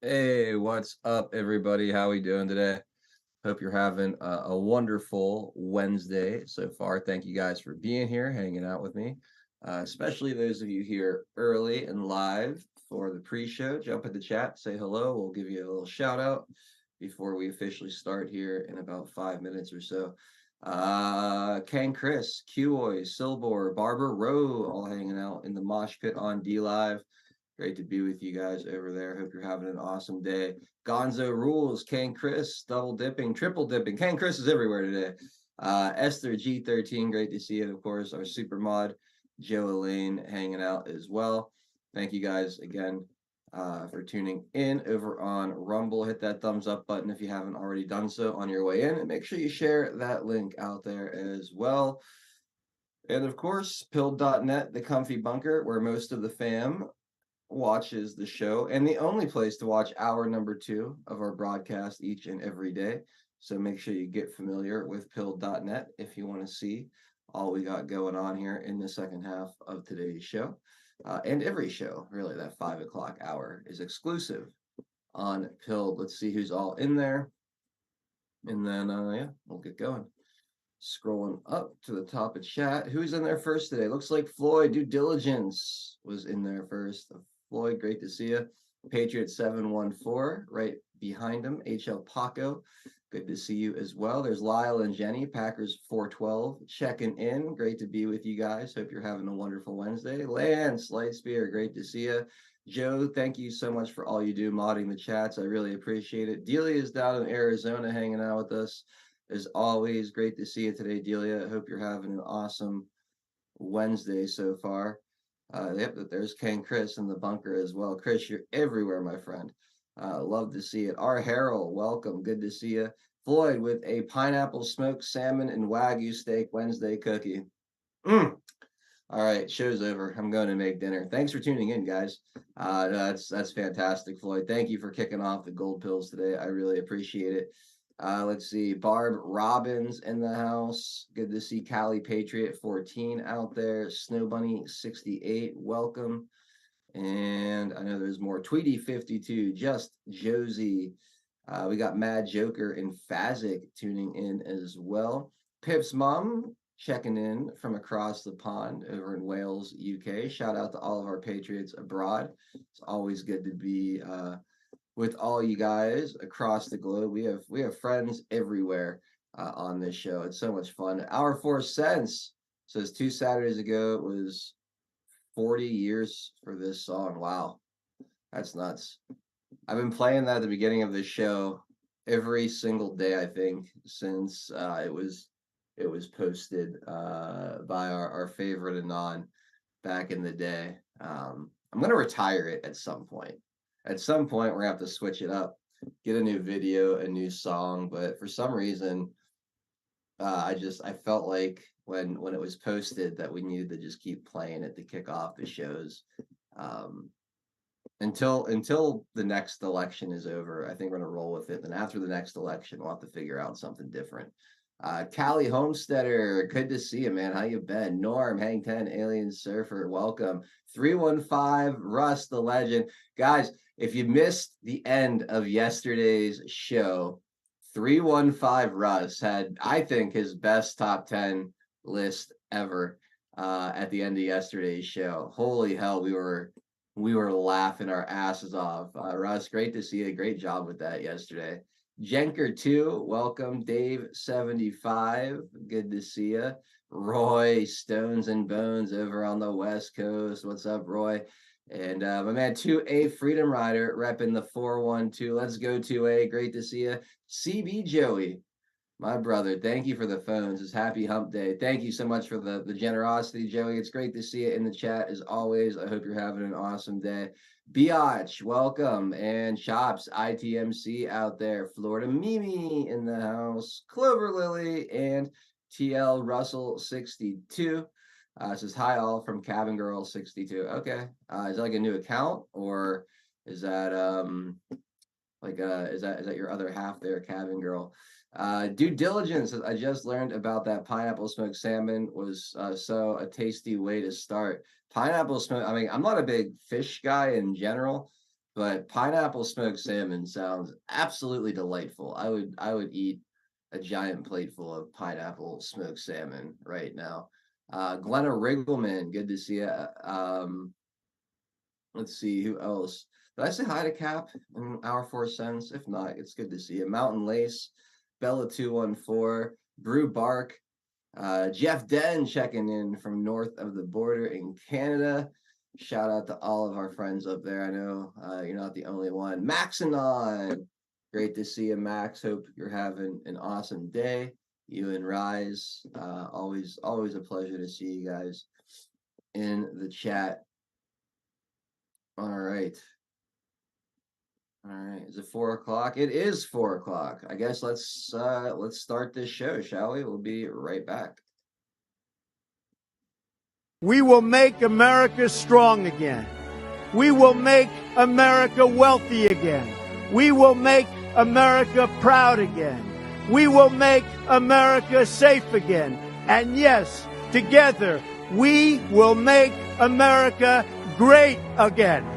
Hey, what's up, everybody? How we doing today? Hope you're having a wonderful Wednesday so far. Thank you guys for being here, hanging out with me, especially those of you here early and live for the pre-show. Jump in the chat, say hello. We'll give you a little shout out before we officially start here in about 5 minutes or so. Ken Chris, Qoy, Silbor, Barber Rowe, all hanging out in the mosh pit on D Live. Great to be with you guys over there. Hope you're having an awesome day. Gonzo Rules, King Chris, double dipping, triple dipping. King Chris is everywhere today. Esther G13, great to see it. Of course, our super mod, Joe Elaine, hanging out as well. Thank you guys again for tuning in over on Rumble. Hit that thumbs up button if you haven't already done so on your way in. And make sure you share that link out there as well. And of course, pilled.net, the comfy bunker, where most of the fam watches the show and the only place to watch hour number 2 of our broadcast each and every day. So make sure you get familiar with pilled.net if you want to see all we got going on here in the second half of today's show. And every show, really, that 5 o'clock hour is exclusive on Pilled. Let's see who's all in there. And then, yeah, we'll get going. Scrolling up to the top of chat. Who's in there first today? Looks like Floyd Due Diligence was in there first. Floyd, great to see you. Patriot 714 right behind him. HL Paco, good to see you as well. There's Lyle and Jenny, Packers 412 checking in. Great to be with you guys. Hope you're having a wonderful Wednesday. Lance Lightspear, great to see you. Joe, thank you so much for all you do modding the chats. I really appreciate it. Delia is down in Arizona hanging out with us. As always, great to see you today, Delia. I hope you're having an awesome Wednesday so far. Yep, there's Ken Chris in the bunker as well. Chris, you're everywhere, my friend. Love to see it. R. Harrell, welcome. Good to see you. Floyd with a pineapple smoked salmon and Wagyu steak Wednesday cookie. Mm. All right, show's over. I'm going to make dinner. Thanks for tuning in, guys. That's fantastic, Floyd. Thank you for kicking off the gold pills today. I really appreciate it. Let's see, Barb Robbins in the house. Good to see Cali Patriot 14 out there. Snow Bunny 68, welcome. And I know there's more. Tweety 52, just Josie. We got Mad Joker and Fazic tuning in as well. Pip's mom checking in from across the pond over in Wales, UK. Shout out to all of our Patriots abroad. It's always good to be with all you guys across the globe. We have friends everywhere on this show. It's so much fun. Our 4 cents says 2 Saturdays ago it was 40 years for this song. Wow, that's nuts. I've been playing that at the beginning of this show every single day, I think, since it was posted by our favorite Anon back in the day. I'm gonna retire it at some point. At some point, we're gonna have to switch it up, get a new video, a new song. But for some reason, I felt like when it was posted that we needed to just keep playing it to kick off the shows. Um, until the next election is over, I think we're gonna roll with it. Then after the next election, we'll have to figure out something different. Callie Homesteader, good to see you, man. How you been? Norm, Hang 10, Alien Surfer, welcome. 315, Russ, the legend. Guys, if you missed the end of yesterday's show, 315 Russ had, I think, his best top 10 list ever at the end of yesterday's show. Holy hell, we were laughing our asses off. Russ, great to see you. Great job with that yesterday. Jenker 2, welcome. Dave 75, good to see you. Roy Stones and Bones over on the West Coast. What's up, Roy? And my man 2A Freedom Rider repping the 412. Let's go 2A. Great to see you. CB Joey, my brother, thank you for the phones. It's happy hump day. Thank you so much for the generosity, Joey. It's great to see you in the chat as always. I hope you're having an awesome day. Biatch, welcome. And Chops, ITMC out there. Florida Mimi in the house. Clover Lily and TL Russell 62. Says hi all from Cabin Girl 62. Okay. Is that like a new account or is that is that your other half there, Cabin Girl? Due diligence. I just learned about that pineapple smoked salmon was so a tasty way to start. Pineapple smoke. I mean, I'm not a big fish guy in general, but pineapple smoked salmon sounds absolutely delightful. I would eat a giant plateful of pineapple smoked salmon right now. Glenna Riggleman, good to see you. Let's see who else. Did I say hi to Cap in our 4 cents? If not, it's good to see you. Mountain Lace, Bella 214, Brew Bark, Jeff Den checking in from north of the border in Canada. Shout out to all of our friends up there. I know you're not the only one. Maxanon, great to see you, Max. Hope you're having an awesome day. You and Rise, always a pleasure to see you guys in the chat. All right. All right. Is it 4 o'clock? It is 4 o'clock. I guess let's start this show, shall we? We'll be right back. We will make America strong again. We will make America wealthy again. We will make America proud again. We will make America safe again. And yes, together, we will make America great again.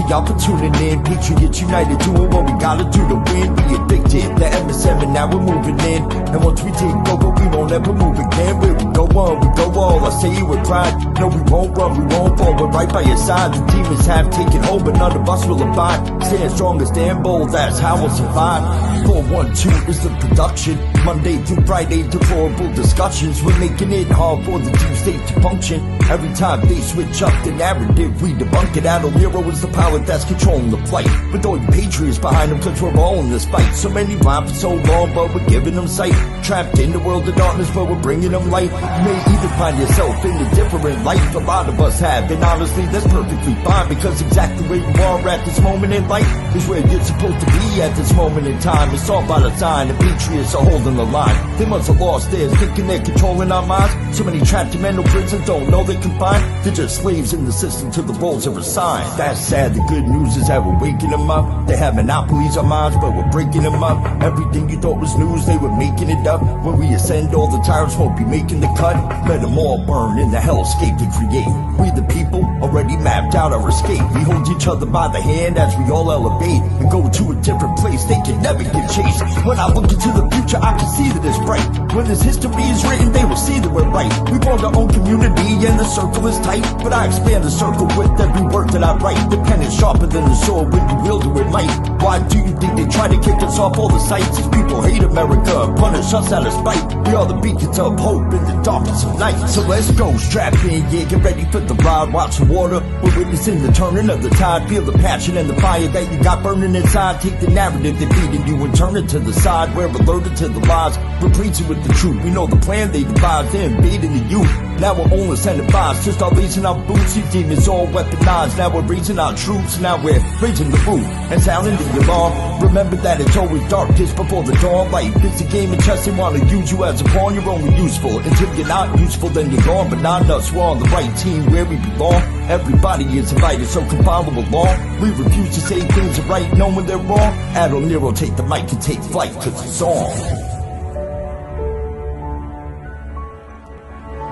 Y'all for tuning in, Patriots United, doing what we gotta do to win. We addicted, the MSM, and now we're moving in. And once we take over, we won't ever move again. Where we go on, we go all. I say it with pride. No, we won't run, we won't fall. We're right by your side. The demons have taken hold, but none of us will abide. Stand strong and stand bold, that's how we'll survive. 412 is the production. Monday through Friday, deplorable discussions. We're making it hard for the deep state to function. Every time they switch up the narrative, we debunk it. Adol Nero is the power that's controlling the fight. With all you patriots behind them, cause we're all in this fight. So many rhyme for so long, but we're giving them sight. Trapped in the world of darkness, but we're bringing them light. You may even find yourself in a different life. A lot of us have, and honestly, that's perfectly fine. Because exactly where you are at this moment in life is where you're supposed to be at this moment in time. It's all by the sign, the patriots are holding the line. They must have lost theirs, thinking they're controlling our minds. So many trapped in mental prisons don't know they're confined. They're just slaves in the system to the roles they're assigned. That's sad, the good news is that we're waking them up. They have monopolies on minds, but we're breaking them up. Everything you thought was news, they were making it up. When we ascend, all the tyrants won't be making the cut. Let them all burn in the hellscape they create. We the people already mapped out our escape. We hold each other by the hand as we all elevate and go to a different place. They can never get chased. When I look into the future, I can see that it's bright. When this history is written, they will see that we're right. We formed our own community and the circle is tight, but I expand the circle with every word that I write. The pen is sharper than the sword when you wield it with might. Why do you think they try to kick us off all the sites? These people hate America, punish us out of spite. We are the beacons of hope in the darkness of night. So let's go, strap in, yeah, get ready for the ride. Watch the water, we're witnessing the turning of the tide. Feel the passion and the fire that you got burning inside. Take the narrative they're feeding you and turn it to the side. We're alerted to the lies, we're preaching with the truth. We know the plan they devised, they're invading the youth. Now we're only sending vibes, just start raising our boots. These demons all weaponized, now we're raising our troops. Now we're raising the roof and sounding the alarm. Remember that it's always darkest before the dawn. Life is a game of chess, they wanna use you as a pawn. You're only useful until you're not useful, then you're gone. But not us, we're on the right team where we belong. Everybody is invited, so come follow along. We refuse to say things are right, knowing they're wrong. Adol Nero, take the mic and take flight, cause it's on.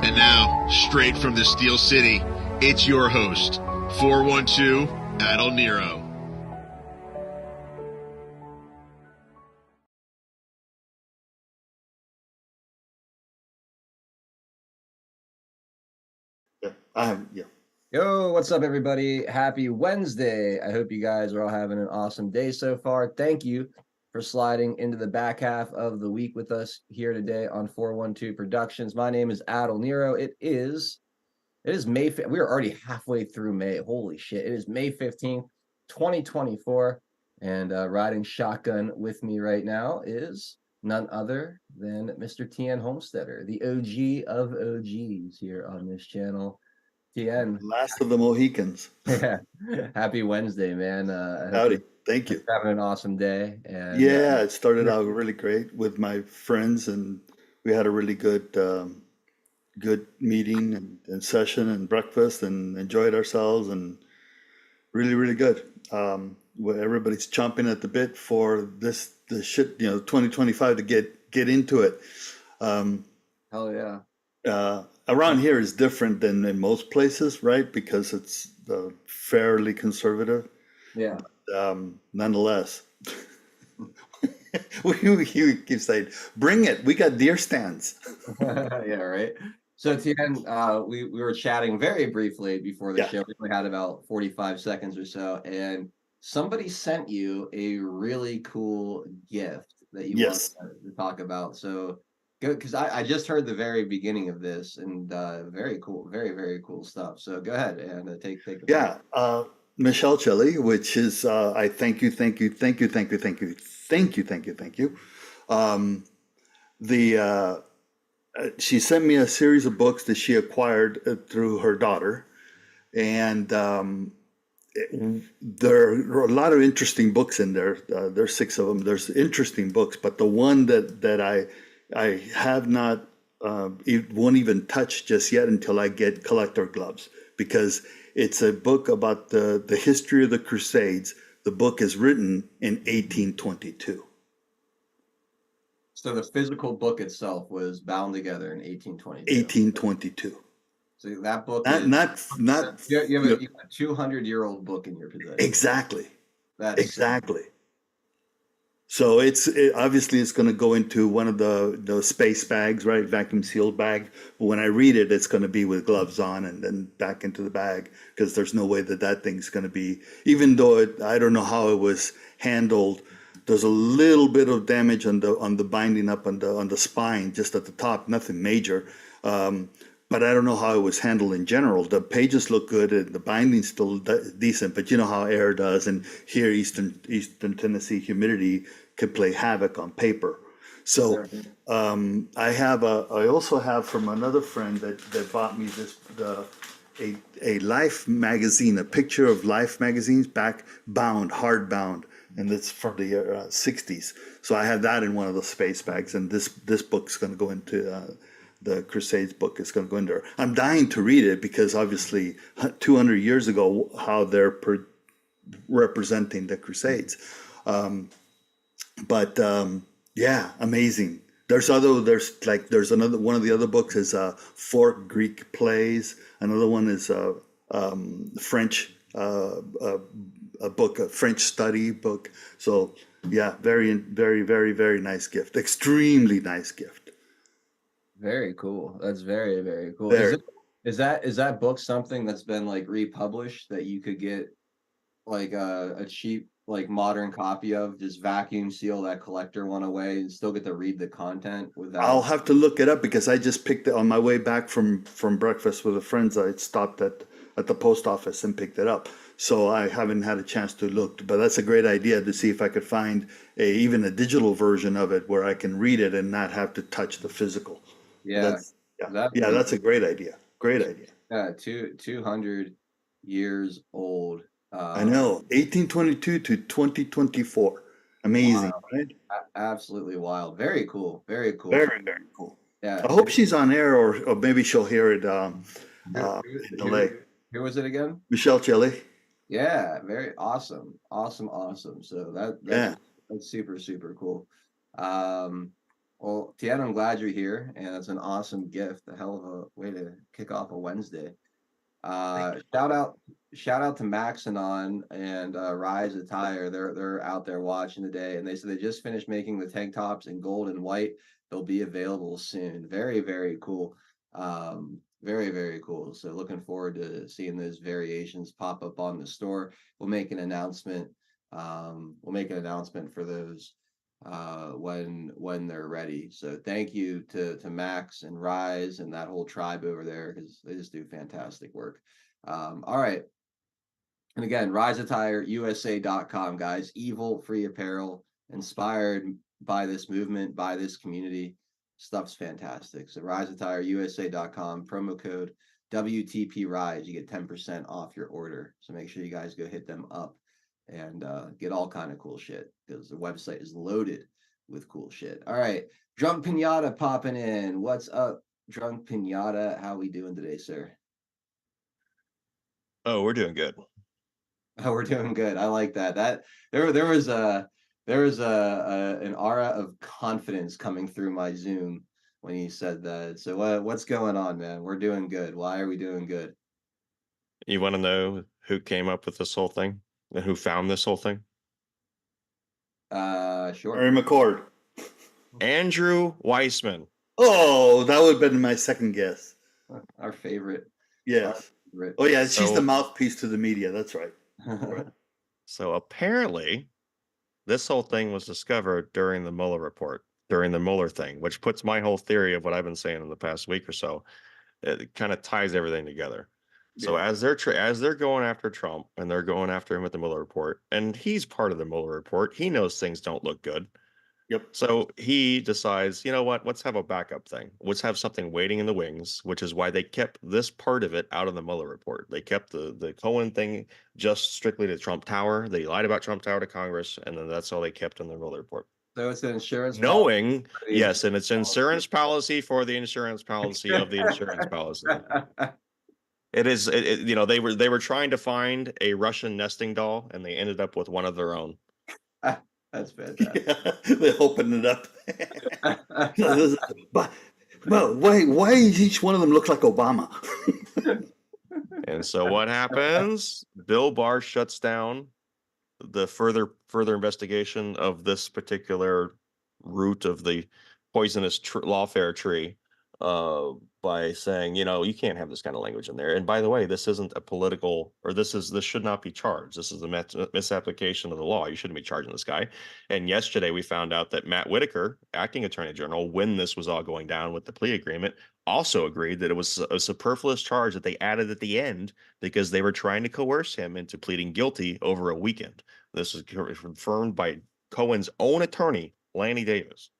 And now, straight from the Steel City, it's your host, 412 Adol Nero. Yo, what's up, everybody? Happy Wednesday. I hope you guys are all having an awesome day so far. Thank you for sliding into the back half of the week with us here today on 412 Productions. My name is Adol Nero. It is May. We are already halfway through May. Holy shit. It is May 15th, 2024. And riding shotgun with me right now is none other than Mr. TN Homesteader, the OG of OGs here on this channel. TN. Last of the Mohicans. Yeah. Happy Wednesday, man. Howdy. Thank you. Having an awesome day. And yeah, it started out really great with my friends and we had a really good meeting and session and breakfast and enjoyed ourselves and really, really good. Where everybody's chomping at the bit for the shit, 2025 to get into it. Hell yeah. Around here is different than in most places, right? Because it's fairly conservative. Yeah. Nonetheless, we keep saying, "Bring it! We got deer stands." Yeah, right. So Tien, we were chatting very briefly before the Yeah. show. We only had about 45 seconds or so, and somebody sent you a really cool gift that you want Yes. to talk about. So go, because I just heard the very beginning of this, and very cool, very, very cool stuff. So go ahead and take the floor. Yeah. Michelle Chili, which is I thank you, thank you, thank you, thank you, thank you, thank you, thank you, thank you. The She sent me a series of books that she acquired through her daughter, and there are a lot of interesting books in there. There's six of them. There's interesting books, but the one that I have not won't even touch just yet until I get collector gloves, because it's a book about the history of the Crusades. The book is written in 1822. So the physical book itself was bound together in 1822. 1822. So that book Not is not not you have you know, a 200-year-old book in your possession. exactly. That's Exactly. So obviously it's going to go into one of the space bags, right? Vacuum sealed bag. But when I read it, it's going to be with gloves on and then back into the bag, because there's no way that thing's going to be. Even though I don't know how it was handled. There's a little bit of damage on the binding up on the spine, just at the top. Nothing major. But I don't know how it was handled in general. The pages look good, and the binding's still decent, but you know how air does, and here Eastern Tennessee humidity could play havoc on paper. So I also have from another friend that bought me a Life magazine, a picture of Life magazines back bound, hardbound, and it's from the 60s. So I have that in one of the space bags, and this book's going to go into the Crusades book is going to go in there. I'm dying to read it because obviously 200 years ago, how they're representing the Crusades. But yeah, amazing. There's another one of the other books is Four Greek Plays. Another one is French, a book, a French study book. So yeah, very, very, very, very nice gift. Extremely nice gift. very cool. That's very, very cool. Very. Is that book something that's been like republished that you could get like a cheap like modern copy of, just vacuum seal that collector one away and still get to read the content I'll without? have to look it up because I just picked it on my way back from breakfast with the friends. I stopped at the post office and picked it up. So I haven't had a chance to look, but that's a great idea to see if I could find even a digital version of it where I can read it and not have to touch the physical. Yeah, That's yeah, that'd yeah, be that's a great idea. Great idea. yeah, 200 years old. I Um, know. 1822 to 2024. Amazing, right? Absolutely wild. Very cool. Very cool. Very, very cool. Yeah. I hope she's on air, or maybe she'll hear it Who, in who, who, delay. who was it again? Michelle Chile. Yeah, very awesome. Awesome, awesome. So Yeah. that's super, super cool. Um, well, Tiana, I'm glad you're here, and it's an awesome gift. A hell of a way to kick off a Wednesday. Shout out, shout out to Maxanon and Rise Attire. They're out there watching today, and they said they just finished making the tank tops in gold and white. They'll be available soon. Very, very cool. Very, very cool. So looking forward to seeing those variations pop up on the store. We'll make an announcement. We'll make an announcement for those when they're ready. So thank you to Max and Rise and that whole tribe over there, because they just do fantastic work. All right. And again, riseattireusa.com, guys. Evil free apparel, inspired by this movement, by this community. Stuff's fantastic. So riseattireusa.com, promo code WTP Rise. You get 10% off your order. So make sure you guys go hit them up and get all kind of cool shit, because the website is loaded with cool shit. All right, Drunk Pinata popping in. What's up, Drunk Pinata? How we doing today, sir? Oh, we're doing good. Oh, we're doing good. I like that. There was an aura of confidence coming through my Zoom when you said that. So what's going on, man? We're doing good. Why are we doing good? You want to know who came up with this whole thing and who found this whole thing? Sure. Mary McCord. Andrew Weissman. Oh, that would have been my second guess. Our favorite. Yes. favorite. Oh, yeah. She's So- the mouthpiece to the media. That's right. So apparently, this whole thing was discovered during the Mueller report, during the Mueller thing, which puts my whole theory of what I've been saying in the past week or so. It kind of ties everything together. So Yeah. as they're going after Trump and they're going after him with the Mueller report, and he's part of the Mueller report, he knows things don't look good. Yep. So he decides, you know what? Let's have a backup thing. Let's have something waiting in the wings, which is why they kept this part of it out of the Mueller report. They kept the Cohen thing just strictly to Trump Tower. They lied about Trump Tower to Congress, and then that's all they kept in the Mueller report. So it's an insurance Knowing, policy. yes, and it's insurance policy for the insurance policy of the insurance policy. It is, you know, they were trying to find a Russian nesting doll, and they ended up with one of their own. That's fantastic. Yeah, they opened it up. but why does each one of them look like Obama? And so what happens? Bill Barr shuts down the further investigation of this particular root of the poisonous lawfare tree by saying, you know, you can't have this kind of language in there. And by the way, this isn't a political, or this should not be charged. This is a misapplication of the law. You shouldn't be charging this guy. And yesterday we found out that Matt Whitaker, acting attorney general, when this was all going down with the plea agreement, also agreed that it was a superfluous charge that they added at the end because they were trying to coerce him into pleading guilty over a weekend. This was confirmed by Cohen's own attorney, Lanny Davis,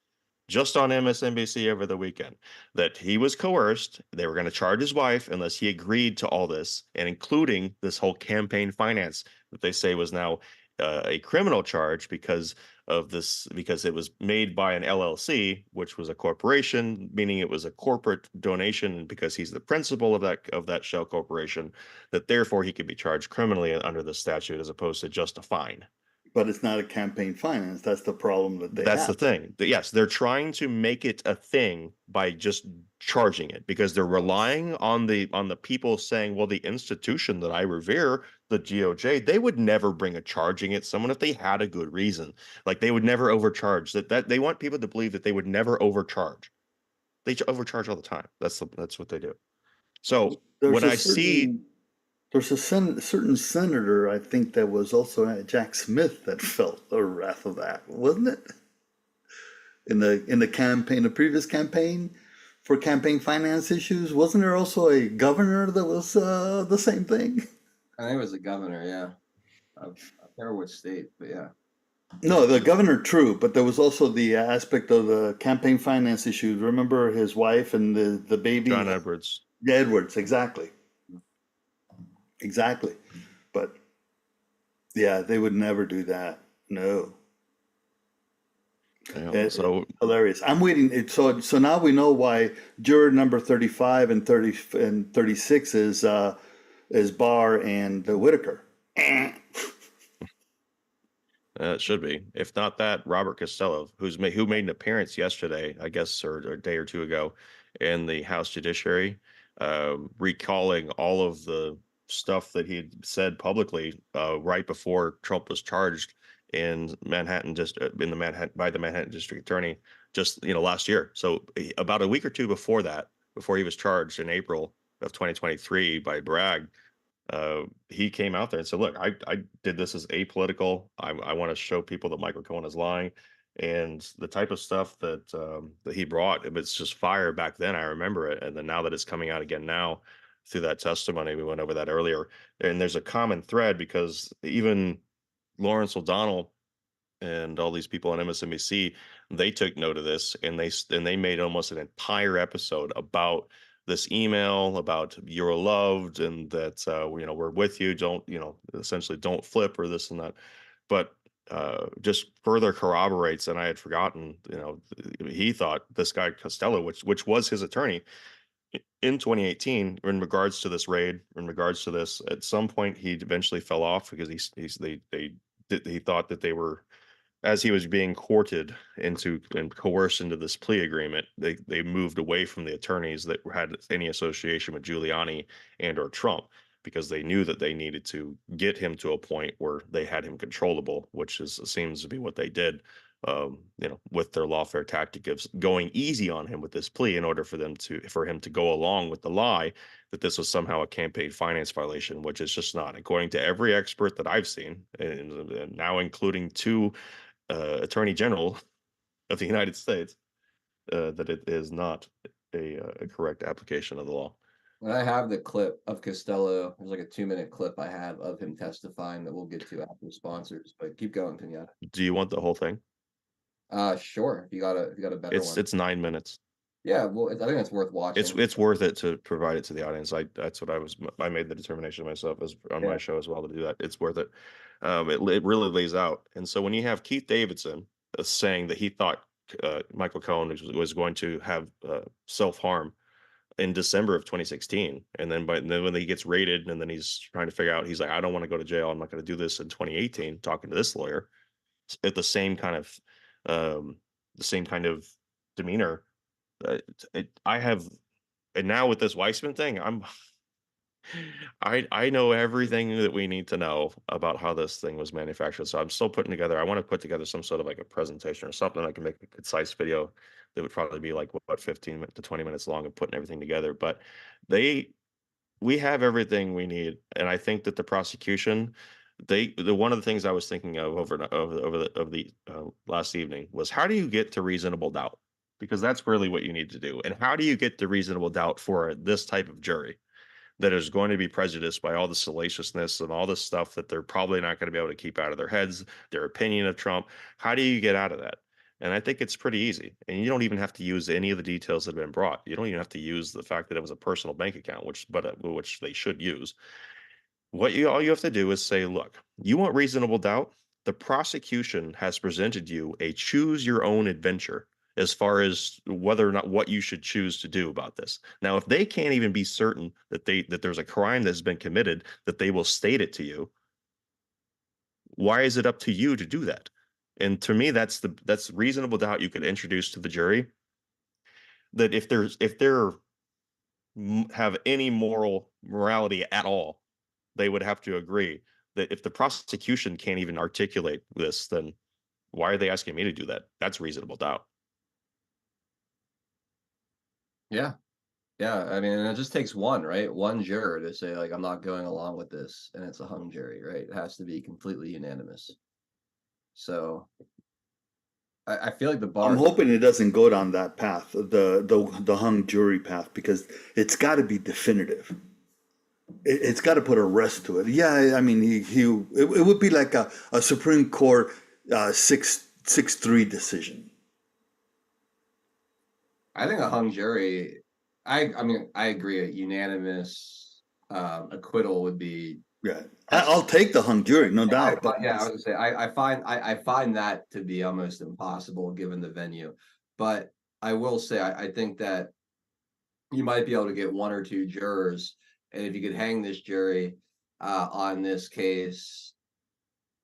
just on MSNBC over the weekend, that he was coerced. They were going to charge his wife unless he agreed to all this, and including this whole campaign finance that they say was now a criminal charge because of this, because it was made by an LLC, which was a corporation, meaning it was a corporate donation, and because he's the principal of that shell corporation, that therefore he could be charged criminally under the statute as opposed to just a fine. But it's not a campaign finance. That's the problem that they That's have. the thing. Yes, they're trying to make it a thing by just charging it because they're relying on the people saying, well, the institution that I revere, the DOJ, they would never bring a charging at someone if they had a good reason. Like they would never overcharge. That they want people to believe that they would never overcharge. They overcharge all the time. That's what they do. So There's when I see there's a certain senator, I think that was also Jack Smith, that felt the wrath of that, wasn't it? In the campaign, the previous campaign for campaign finance issues, wasn't there also a governor that was the same thing? I think it was the governor, yeah. I can't remember which state, but yeah. No, the governor, true, but there was also the aspect of the campaign finance issues. Remember his wife and the baby? John Edwards. Yeah, Edwards, exactly. Exactly. But yeah, they would never do that. No. Yeah, so Hilarious. I'm waiting. So now we know why juror number 35 and 36 is Barr and Whitaker. It should be. If not that, Robert Costello, who made an appearance yesterday, I guess, or a day or two ago, in the House Judiciary, recalling all of the stuff that he had said publicly right before Trump was charged in Manhattan, just by the Manhattan District Attorney, just last year. So about a week or two before that, before he was charged in April of 2023 by Bragg, he came out there and said, look, I did this as apolitical. I want to show people that Michael Cohen is lying. And the type of stuff that he brought, it's just fire back then. I remember it. And then now that it's coming out again now through that testimony, we went over that earlier. And there's a common thread because even Lawrence O'Donnell and all these people on MSNBC, they took note of this, and they made almost an entire episode about this email, about you're loved, and that we're with you. Don't essentially don't flip or this and that. But just further corroborates, and I had forgotten, he thought this guy Costello, which was his attorney in 2018, in regards to this raid, in regards to this, at some point he eventually fell off because he thought that they were, as he was being courted into and coerced into this plea agreement, they moved away from the attorneys that had any association with Giuliani and or Trump, because they knew that they needed to get him to a point where they had him controllable, which seems to be what they did. With their lawfare tactic of going easy on him with this plea in order for him to go along with the lie that this was somehow a campaign finance violation, which is just not, according to every expert that I've seen, and now including two Attorney General of the United States, that it is not a correct application of the law. And I have the clip of Costello. There's like a 2-minute clip I have of him testifying that we'll get to after sponsors. But keep going, Pinata. Do you want the whole thing? Sure. If you got a better one. It's 9 minutes. Yeah, well, I think it's worth watching. It's worth it to provide it to the audience. That's what I made the determination myself as on Yeah. my show as well to do that. It's worth it. It really lays out. And so when you have Keith Davidson saying that he thought Michael Cohen was going to have self-harm in December of 2016, and then when he gets raided, and then he's trying to figure out, he's like, I don't want to go to jail, I'm not going to do this in 2018, talking to this lawyer at the same kind of demeanor. I have, and now with this Weissman thing, I know everything that we need to know about how this thing was manufactured. So I'm still putting together. I want to put together some sort of like a presentation or something. I can make a concise video that would probably be like 15 to 20 minutes long of putting everything together. But we have everything we need, and I think that the prosecution, one of the things I was thinking of over the last evening was, how do you get to reasonable doubt? Because that's really what you need to do. And how do you get to reasonable doubt for this type of jury that is going to be prejudiced by all the salaciousness and all this stuff that they're probably not going to be able to keep out of their heads, their opinion of Trump? How do you get out of that? And I think it's pretty easy. And you don't even have to use any of the details that have been brought. You don't even have to use the fact that it was a personal bank account, which they should use. All you have to do is say, look, you want reasonable doubt? The prosecution has presented you a choose your own adventure as far as whether or not what you should choose to do about this. Now, if they can't even be certain that there's a crime that's been committed, that they will state it to you, why is it up to you to do that? And to me, that's reasonable doubt you could introduce to the jury, that if they're have any morality at all, they would have to agree that if the prosecution can't even articulate this, then why are they asking me to do that? That's reasonable doubt. Yeah. Yeah. I mean, it just takes one, right? One juror to say, like, I'm not going along with this, and it's a hung jury, right? It has to be completely unanimous. So I feel like the bar. I'm hoping it doesn't go down that path, the hung jury path, because it's got to be definitive. It's got to put a rest to it. Yeah, I mean, it would be like a Supreme Court 6-3 decision. I think a hung jury. I mean, I agree. A unanimous acquittal would be. Yeah, I'll take the hung jury, no doubt. But I was gonna say I find that to be almost impossible given the venue. But I will say I think that you might be able to get one or two jurors, and if you could hang this jury on this case,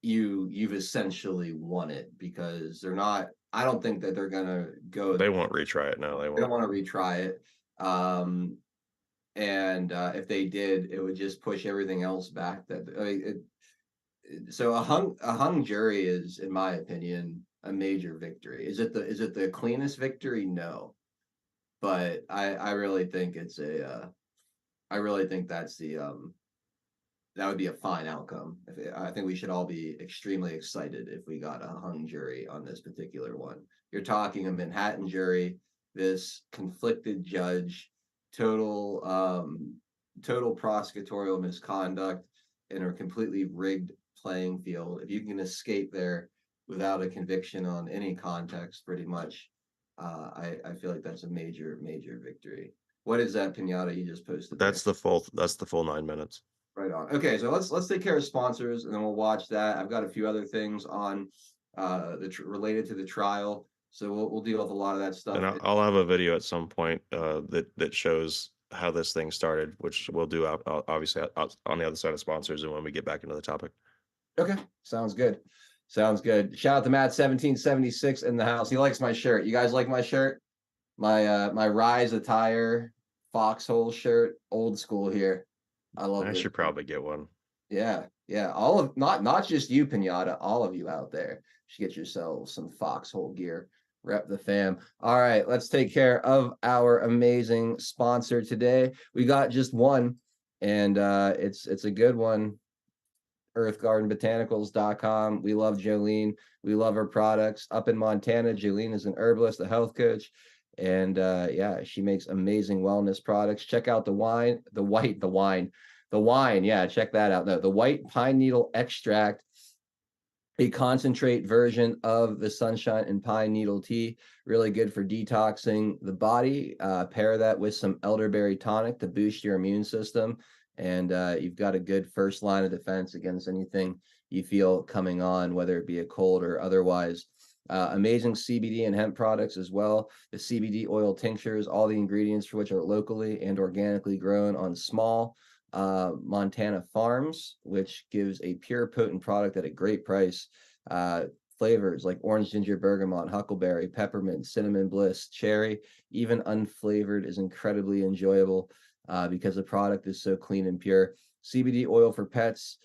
you've essentially won it, because they're not. I don't think that they're gonna go. They won't retry it. No, they won't. They don't want to retry it. And if they did, it would just push everything else back. So a hung jury is, in my opinion, a major victory. Is it the cleanest victory? No, but I really think I really think that's that would be a fine outcome. I think we should all be extremely excited if we got a hung jury on this particular one. You're talking a Manhattan jury, this conflicted judge, total prosecutorial misconduct, in a completely rigged playing field. If you can escape there without a conviction on any context, pretty much, I feel like that's a major victory. What is that, Pinata, you just posted? That's the full 9 minutes. Right on. Okay, so let's take care of sponsors, and then we'll watch that. I've got a few other things on related to the trial, so we'll deal with a lot of that stuff. And I'll have a video at some point that shows how this thing started, which we'll do obviously on the other side of sponsors and when we get back into the topic. Okay, sounds good. Sounds good. Shout out to Matt 1776 in the house. He likes my shirt. You guys like my shirt? My Rise attire foxhole shirt, old school here. I love I this. should probably get one. Yeah, yeah. All of not just you, Pinata, all of you out there should get yourselves some foxhole gear. Rep the fam. All right, let's take care of our amazing sponsor today. We got just one, and it's a good one. earthgardenbotanicals.com. We love Jolene. We love her products. Up in Montana, Jolene is an herbalist, a health coach, and yeah, she makes amazing wellness products. Check out the wine, the wine. Yeah, check that out. The white pine needle extract, a concentrate version of the sunshine and pine needle tea, really good for detoxing the body. Pair that with some elderberry tonic to boost your immune system, and you've got a good first line of defense against anything you feel coming on, whether it be a cold or otherwise. Amazing CBD and hemp products as well. The CBD oil tinctures, all the ingredients for which are locally and organically grown on small Montana farms, which gives a pure, potent product at a great price. Uh, Flavors like orange, ginger, bergamot, huckleberry, peppermint, cinnamon bliss, cherry, even unflavored is incredibly enjoyable because the product is so clean and pure. CBD oil for pets,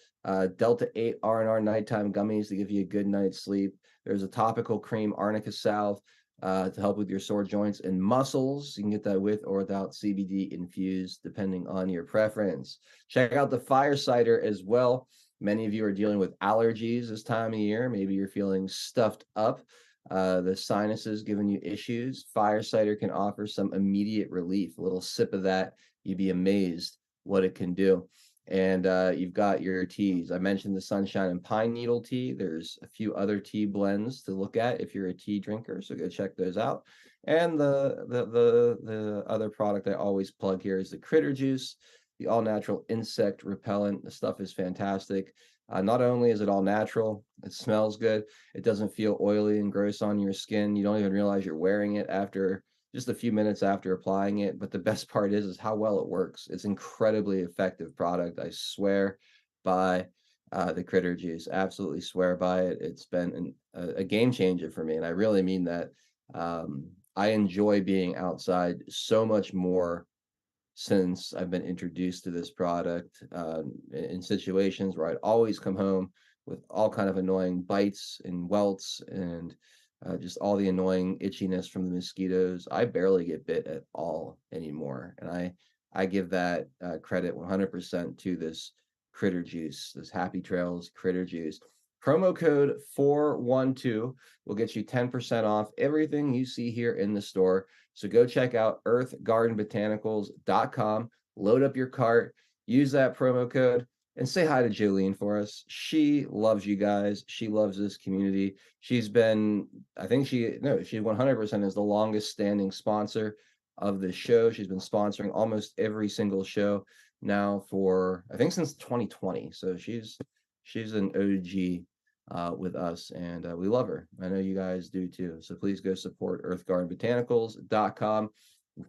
Delta 8 R&R nighttime gummies to give you a good night's sleep. There's a topical cream, arnica salve, to help with your sore joints and muscles. You can get that with or without CBD infused, depending on your preference. Check out the fire cider as well. Many of you are dealing with allergies this time of year. Maybe you're feeling stuffed up. The sinuses giving you issues. Fire cider can offer some immediate relief. A little sip of that, you'd be amazed what it can do. And you've got your teas. I mentioned the sunshine and pine needle tea. There's a few other tea blends to look at if you're a tea drinker, so go check those out. And the other product I always plug here is the critter juice, the all natural insect repellent. The stuff is fantastic. Not only is it all natural, it smells good. It doesn't feel oily and gross on your skin. You don't even realize you're wearing it after just a few minutes after applying it. But the best part is how well it works. It's incredibly effective product. I swear by the critter juice. Absolutely swear by it. It's been a game changer for me, and I really mean that. I enjoy being outside so much more since I've been introduced to this product in situations where I'd always come home with all kind of annoying bites and welts and just all the annoying itchiness from the mosquitoes. I barely get bit at all anymore, and I give that credit 100% to this critter juice, this Happy Trails critter juice. Promo code 412 will get you 10% off everything you see here in the store. So go check out earthgardenbotanicals.com, load up your cart, use that promo code, and say hi to Jolene for us. She loves you guys. She loves this community. She's been, I think she 100% is the longest standing sponsor of the show. She's been sponsoring almost every single show now for, I think, since 2020. So she's an OG with us, and we love her. I know you guys do too. So please go support earthgardenbotanicals.com.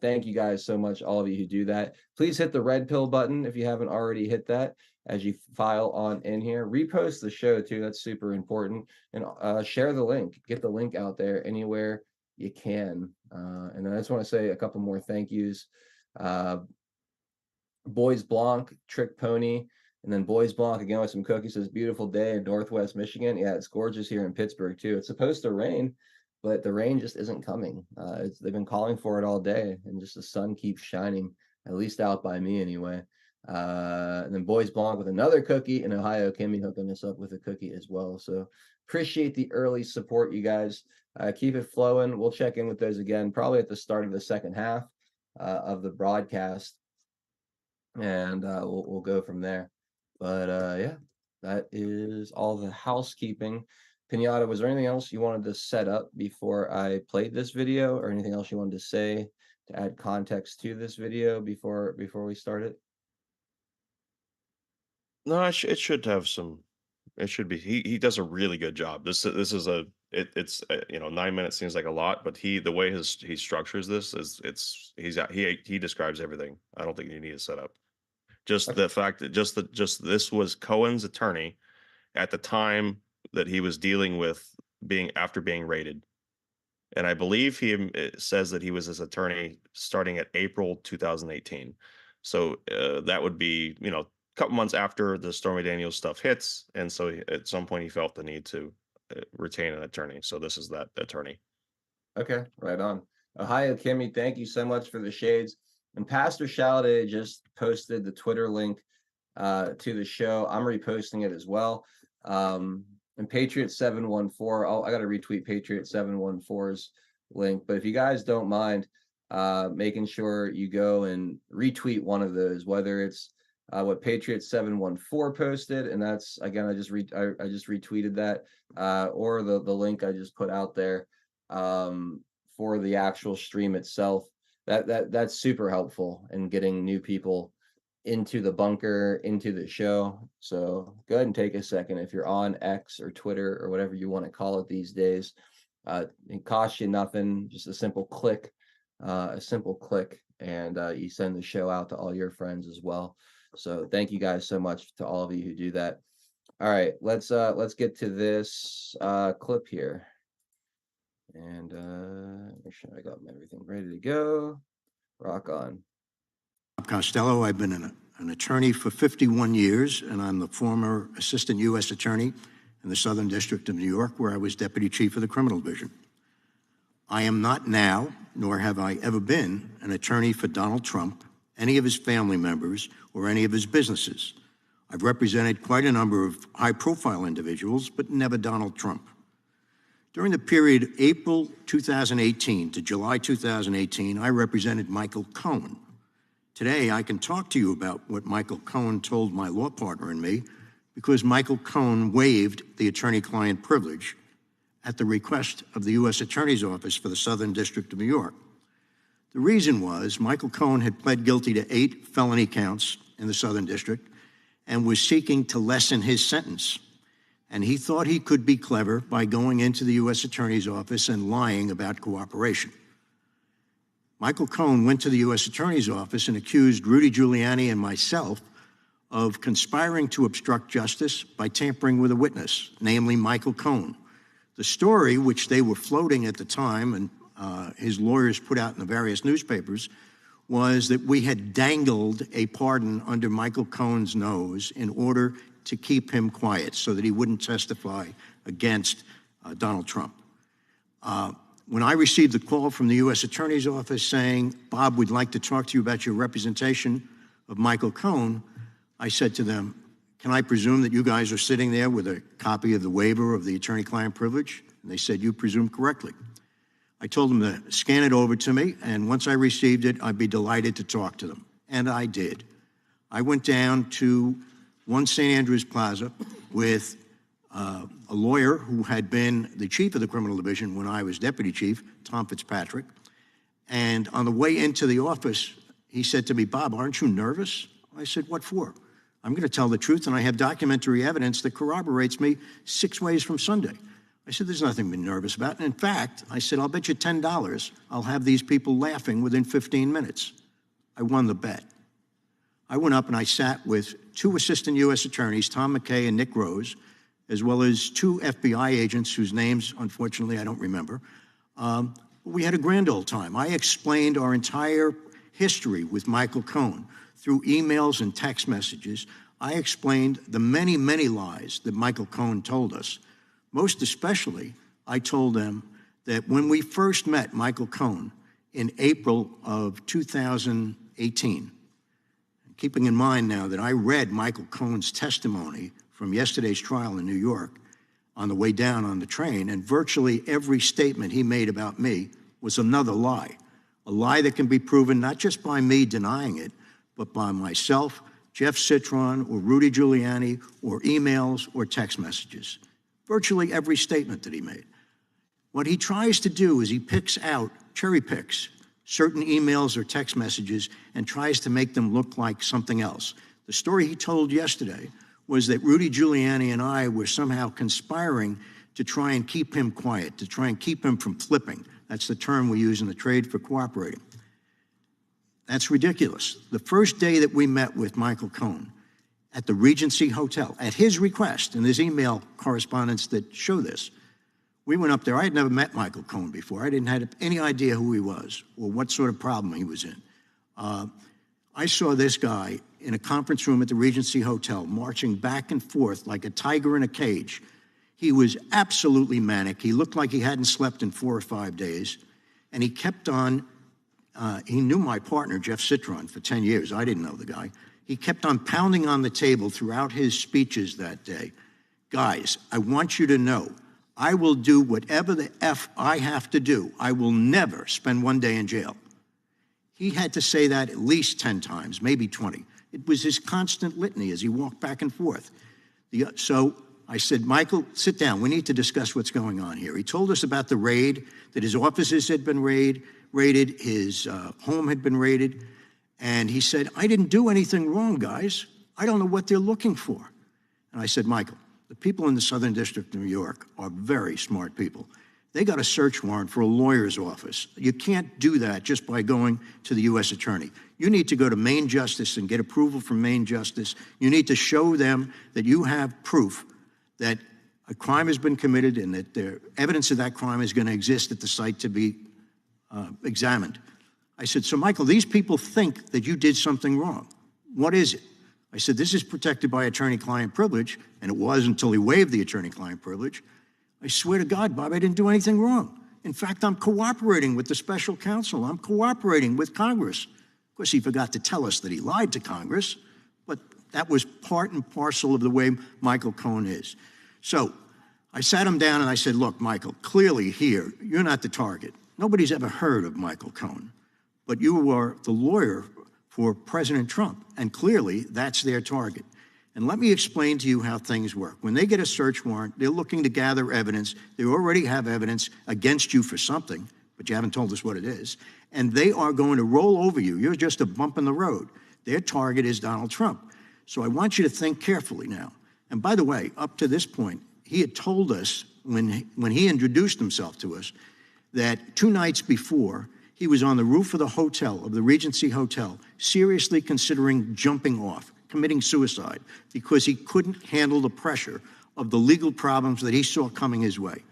Thank you guys so much, all of you who do that. Please hit the red pill button if you haven't already hit that as you file on in here. Repost the show too. That's super important. And share the link. Get the link out there anywhere you can. And I just want to say a couple more thank yous. Boys Blanc, Trick Pony, and then Boys Blanc again with some cookies. Says beautiful day in Northwest Michigan. Yeah, it's gorgeous here in Pittsburgh too. It's supposed to rain, but the rain just isn't coming. They've been calling for it all day, and just the sun keeps shining, at least out by me anyway. And then Boys Blanc with another cookie, and Ohio Kimmy hooking us up with a cookie as well. So appreciate the early support, you guys. Keep it flowing. We'll check in with those again, probably at the start of the second half of the broadcast, and we'll go from there. But yeah, that is all the housekeeping. Pinata, was there anything else you wanted to set up before I played this video, or anything else you wanted to say to add context to this video before we start it? No, it should have some. It should be. He does a really good job. This is a. It's 9 minutes seems like a lot, but the way he structures this is he describes everything. I don't think you need a setup. Just Okay. the fact that just this was Cohen's attorney at the time that he was dealing with being raided. And I believe it says that he was his attorney starting at April 2018. So that would be, a couple months after the Stormy Daniels stuff hits. And so at some point he felt the need to retain an attorney. So this is that attorney. Okay, right on. Hi, Kimmy. Thank you so much for the shades. And Pastor Shaladay just posted the Twitter link to the show. I'm reposting it as well. And Patriot 714. I got to retweet Patriot 714's link. But if you guys don't mind, making sure you go and retweet one of those, whether it's what Patriot 714 posted, and that's again, I just retweeted that, or the link I just put out there for the actual stream itself. That's super helpful in getting new people into the bunker, into the show. So go ahead and take a second if you're on X or Twitter or whatever you want to call it these days. It costs you nothing, just a simple click, and you send the show out to all your friends as well. So thank you guys so much to all of you who do that. All right, let's get to this clip here. And make sure I got everything ready to go. Rock on. Costello. I've been an attorney for 51 years, and I'm the former assistant U.S. attorney in the Southern District of New York, where I was deputy chief of the criminal division. I am not now, nor have I ever been, an attorney for Donald Trump, any of his family members, or any of his businesses. I've represented quite a number of high-profile individuals, but never Donald Trump. During the period April 2018 to July 2018, I represented Michael Cohen. Today, I can talk to you about what Michael Cohen told my law partner and me, because Michael Cohen waived the attorney-client privilege at the request of the U.S. Attorney's Office for the Southern District of New York. The reason was Michael Cohen had pled guilty to 8 felony counts in the Southern District and was seeking to lessen his sentence. And he thought he could be clever by going into the U.S. Attorney's Office and lying about cooperation. Michael Cohen went to the U.S. Attorney's Office and accused Rudy Giuliani and myself of conspiring to obstruct justice by tampering with a witness, namely Michael Cohen. The story, which they were floating at the time and his lawyers put out in the various newspapers, was that we had dangled a pardon under Michael Cohen's nose in order to keep him quiet so that he wouldn't testify against Donald Trump. When I received the call from the U.S. Attorney's Office saying, Bob, we'd like to talk to you about your representation of Michael Cohen, I said to them, can I presume that you guys are sitting there with a copy of the waiver of the attorney-client privilege? And they said, you presume correctly. I told them to scan it over to me, and once I received it, I'd be delighted to talk to them. And I did. I went down to 1 St. Andrews Plaza with a lawyer who had been the chief of the criminal division when I was deputy chief, Tom Fitzpatrick. And on the way into the office, he said to me, Bob, aren't you nervous? I said, what for? I'm going to tell the truth, and I have documentary evidence that corroborates me 6 ways from Sunday. I said, there's nothing to be nervous about. And in fact, I said, I'll bet you $10 I'll have these people laughing within 15 minutes. I won the bet. I went up and I sat with 2 assistant U.S. attorneys, Tom McKay and Nick Rose, as well as 2 FBI agents whose names, unfortunately, I don't remember. We had a grand old time. I explained our entire history with Michael Cohen through emails and text messages. I explained the many, many lies that Michael Cohen told us. Most especially, I told them that when we first met Michael Cohen in April of 2018, keeping in mind now that I read Michael Cohen's testimony from yesterday's trial in New York on the way down on the train, and virtually every statement he made about me was another lie, a lie that can be proven not just by me denying it, but by myself, Jeff Citron, or Rudy Giuliani, or emails or text messages. Virtually every statement that he made. What he tries to do is he picks out, cherry picks, certain emails or text messages and tries to make them look like something else. The story he told yesterday was that Rudy Giuliani and I were somehow conspiring to try and keep him quiet, to try and keep him from flipping. That's the term we use in the trade for cooperating. That's ridiculous. The first day that we met with Michael Cohen at the Regency Hotel, at his request, and there's email correspondence that show this, we went up there. I had never met Michael Cohen before. I didn't have any idea who he was or what sort of problem he was in. I saw this guy in a conference room at the Regency Hotel marching back and forth like a tiger in a cage. He was absolutely manic. He looked like he hadn't slept in 4 or 5 days. And he kept on, he knew my partner, Jeff Citron, for 10 years. I didn't know the guy. He kept on pounding on the table throughout his speeches that day. Guys, I want you to know, I will do whatever the F I have to do. I will never spend 1 day in jail. He had to say that at least 10 times, maybe 20. It was his constant litany as he walked back and forth. So I said, Michael, sit down. We need to discuss what's going on here. He told us about the raid, that his offices had been raided, his home had been raided. And he said, I didn't do anything wrong, guys. I don't know what they're looking for. And I said, Michael, the people in the Southern District of New York are very smart people. They got a search warrant for a lawyer's office. You can't do that just by going to the U.S. attorney. You need to go to Maine Justice and get approval from Maine Justice. You need to show them that you have proof that a crime has been committed and that the evidence of that crime is going to exist at the site to be examined. I said, so Michael, these people think that you did something wrong. What is it? I said, this is protected by attorney-client privilege, and it was until he waived the attorney-client privilege. I swear to God, Bob, I didn't do anything wrong. In fact, I'm cooperating with the special counsel. I'm cooperating with Congress. Of course, he forgot to tell us that he lied to Congress, but that was part and parcel of the way Michael Cohen is. So I sat him down and I said, look, Michael, clearly here, you're not the target. Nobody's ever heard of Michael Cohen, but you are the lawyer for President Trump, and clearly that's their target. And let me explain to you how things work. When they get a search warrant, they're looking to gather evidence. They already have evidence against you for something, but you haven't told us what it is. And they are going to roll over you. You're just a bump in the road. Their target is Donald Trump. So I want you to think carefully now. And by the way, up to this point, he had told us when he introduced himself to us that 2 nights before, he was on the roof of the hotel, of the Regency Hotel, seriously considering jumping off, committing suicide, because he couldn't handle the pressure of the legal problems that he saw coming his way.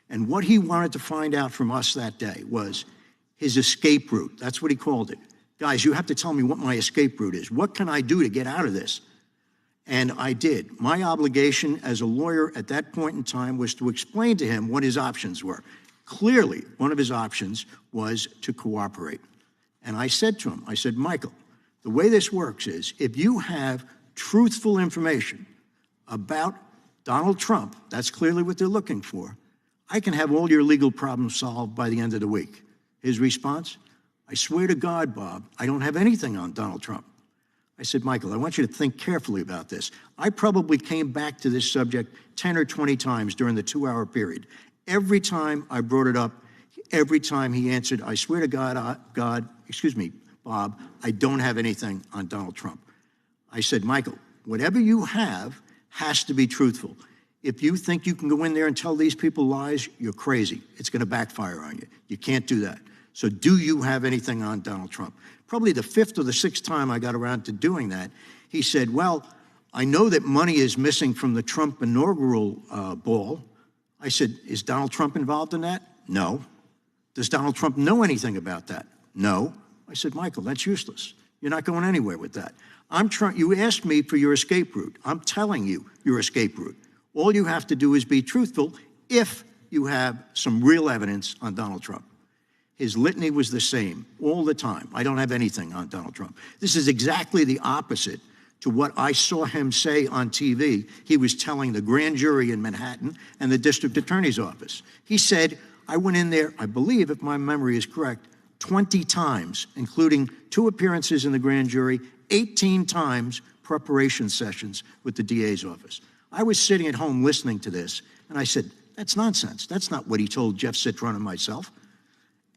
And what he wanted to find out from us that day was his escape route. That's what he called it. Guys, you have to tell me what my escape route is. What can I do to get out of this? And I did. My obligation as a lawyer at that point in time was to explain to him what his options were. Clearly, one of his options was to cooperate. And I said to him, I said, Michael, the way this works is if you have truthful information about Donald Trump, that's clearly what they're looking for, I can have all your legal problems solved by the end of the week. His response, I swear to God, Bob, I don't have anything on Donald Trump. I said, Michael, I want you to think carefully about this. I probably came back to this subject 10 or 20 times during the 2-hour period. Every time I brought it up, every time he answered, I swear to God, Bob, I don't have anything on Donald Trump. I said, Michael, whatever you have has to be truthful. If you think you can go in there and tell these people lies, you're crazy. It's going to backfire on you. You can't do that. So do you have anything on Donald Trump? Probably the 5th or the 6th time I got around to doing that, he said, well, I know that money is missing from the Trump inaugural ball. I said, is Donald Trump involved in that? No. Does Donald Trump know anything about that? No. I said, Michael, that's useless. You're not going anywhere with that. You asked me for your escape route. I'm telling you your escape route. All you have to do is be truthful if you have some real evidence on Donald Trump. His litany was the same all the time. I don't have anything on Donald Trump. This is exactly the opposite to what I saw him say on TV. He was telling the grand jury in Manhattan and the district attorney's office. He said, I went in there, I believe, if my memory is correct, 20 times, including 2 appearances in the grand jury, 18 times preparation sessions with the DA's office. I was sitting at home listening to this, and I said, that's nonsense. That's not what he told Jeff Citron and myself.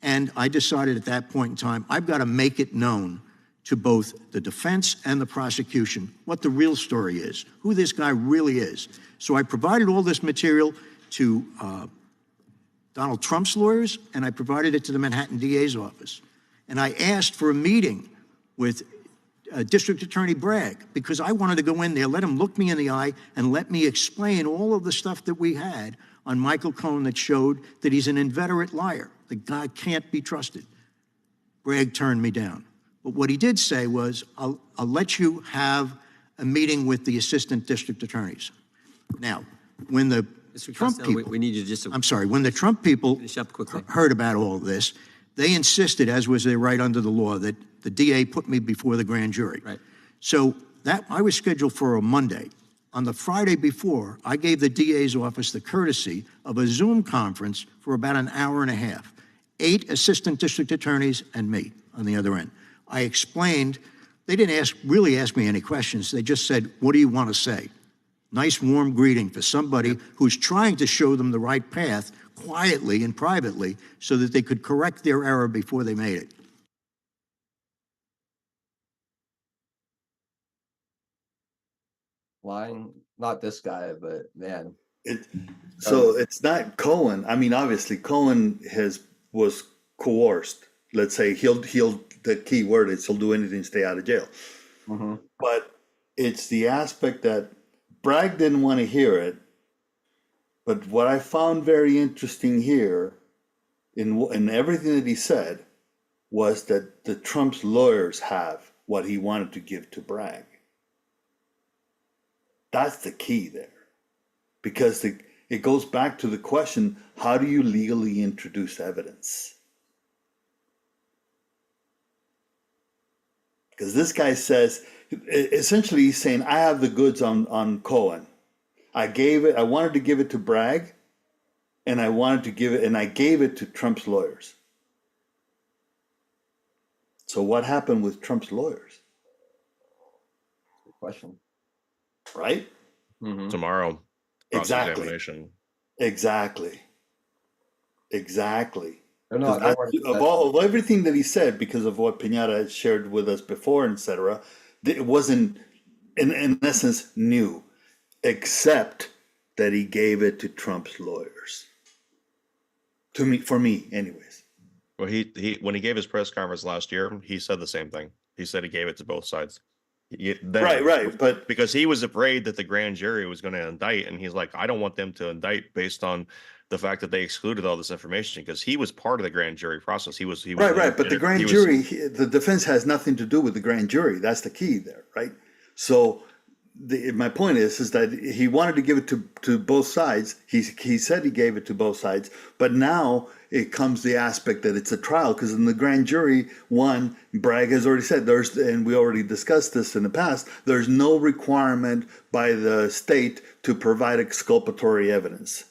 And I decided at that point in time, I've got to make it known to both the defense and the prosecution what the real story is, who this guy really is. So I provided all this material to Donald Trump's lawyers, and I provided it to the Manhattan DA's office. And I asked for a meeting with District Attorney Bragg, because I wanted to go in there, let him look me in the eye, and let me explain all of the stuff that we had on Michael Cohen that showed that he's an inveterate liar. The guy can't be trusted. Bragg turned me down. But what he did say was, I'll let you have a meeting with the assistant district attorneys. Now, when the Mr. Trump Costello, people, we need you just to I'm sorry, when the Trump people finish up quickly. heard about all of this, they insisted, as was their right under the law, that the DA put me before the grand jury. Right. So that I was scheduled for a Monday. On the Friday before, I gave the DA's office the courtesy of a Zoom conference for about an hour and a half. 8 assistant district attorneys and me on the other end. I explained, they didn't really ask me any questions. They just said, what do you want to say? Nice warm greeting for somebody who's trying to show them the right path quietly and privately so that they could correct their error before they made it. Lying, not this guy, but man. So it's not Cohen. I mean, obviously Cohen was coerced. Let's say he'll the key word is he'll do anything to stay out of jail. Mm-hmm. But it's the aspect that Bragg didn't want to hear it. But what I found very interesting here in everything that he said was that the Trump's lawyers have what he wanted to give to Bragg. That's the key there. Because it goes back to the question, how do you legally introduce evidence? Because this guy says, essentially he's saying, I have the goods on Cohen. I wanted to give it to Bragg, and I gave it to Trump's lawyers. So what happened with Trump's lawyers? Good question. Right? Mm-hmm. Tomorrow, cross-examination. Exactly. No, Of everything that he said, because of what Pinata had shared with us before, etc., it wasn't, in essence, new, except that he gave it to Trump's lawyers. For me, anyways. Well, he when he gave his press conference last year, he said the same thing. He said he gave it to both sides. Right. But because he was afraid that the grand jury was going to indict, and he's like, I don't want them to indict based on the fact that they excluded all this information, because he was part of the grand jury process. He was right. But the grand jury, the defense has nothing to do with the grand jury. That's the key there, right? So my point is that he wanted to give it to both sides. He said he gave it to both sides, but now it comes the aspect that it's a trial, because in the grand jury, Bragg has already said and we already discussed this in the past, there's no requirement by the state to provide exculpatory evidence.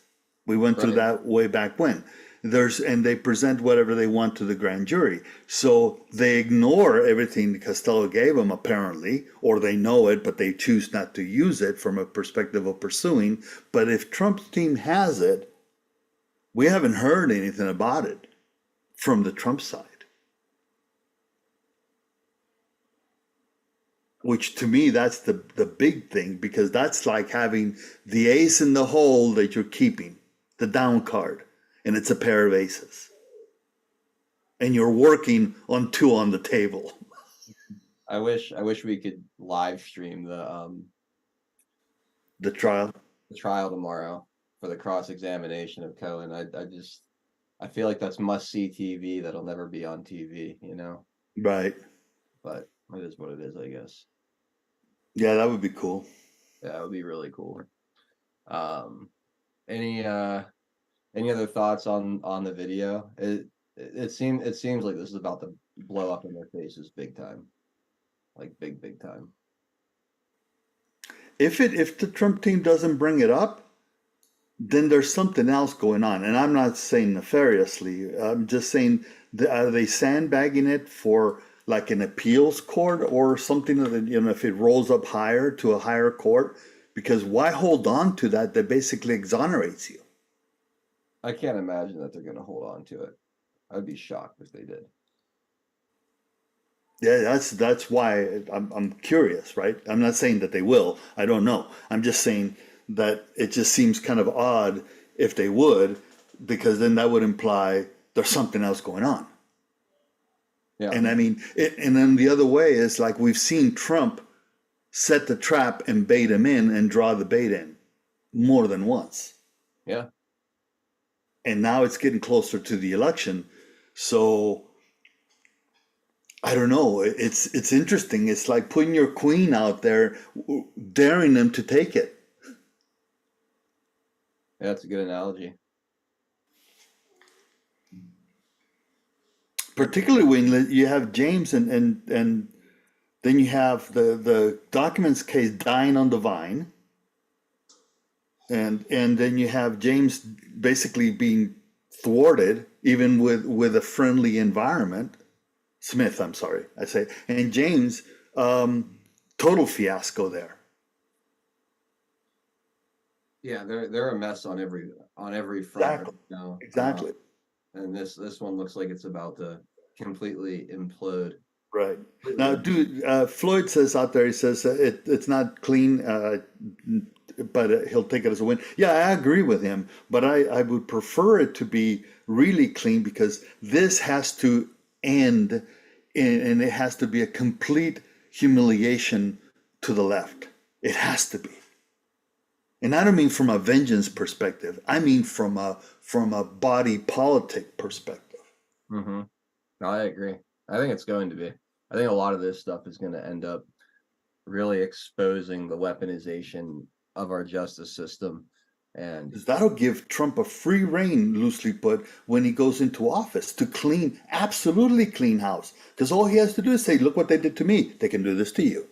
We went through that way back when. And they present whatever they want to the grand jury. So they ignore everything Costello gave them, apparently, or they know it, but they choose not to use it from a perspective of pursuing. But if Trump's team has it, we haven't heard anything about it from the Trump side. Which to me, that's the big thing, because that's like having the ace in the hole that you're keeping, the down card. And it's a pair of aces. And you're working on 2 on the table. I wish we could live stream the trial. The trial tomorrow for the cross-examination of Cohen. I feel like that's must-see TV that'll never be on TV, you know? Right. But it is what it is, I guess. Yeah, that would be cool. Yeah, that would be really cool. Any other thoughts on the video? It seems like this is about to blow up in their faces big time, like big time. If the Trump team doesn't bring it up, then there's something else going on, and I'm not saying nefariously. I'm just saying, are they sandbagging it for like an appeals court or something that, if it rolls up higher to a higher court? Because why hold on to that basically exonerates you? I can't imagine that they're going to hold on to it. I'd be shocked if they did. Yeah, that's why I'm curious, right? I'm not saying that they will. I don't know. I'm just saying that it just seems kind of odd if they would, because then that would imply there's something else going on. Yeah. And I mean, and then the other way is like we've seen Trump set the trap and bait him in and draw the bait in more than once. Yeah. And now it's getting closer to the election. So I don't know. It's interesting. It's like putting your queen out there, daring them to take it. Yeah, that's a good analogy. Particularly when you have James and then you have the documents case dying on the vine, and then you have James basically being thwarted even with a friendly environment. Smith, I'm sorry, I say, and James, total fiasco there. Yeah, they're a mess on every front Exactly. right now. Exactly. And this one looks like it's about to completely implode. Right. Now, Completely. dude, Floyd says out there, he says it's not clean, but he'll take it as a win. Yeah, I agree with him, but I would prefer it to be really clean because this has to end and it has to be a complete humiliation to the left. It has to be. And I don't mean from a vengeance perspective. I mean from a body politic perspective. Mm-hmm. No, I agree. I think it's going to be. I think a lot of this stuff is going to end up really exposing the weaponization of our justice system. And Because that'll give Trump a free rein, loosely put, when he goes into office to clean, absolutely clean house. Because all he has to do is say, look what they did to me. They can do this to you.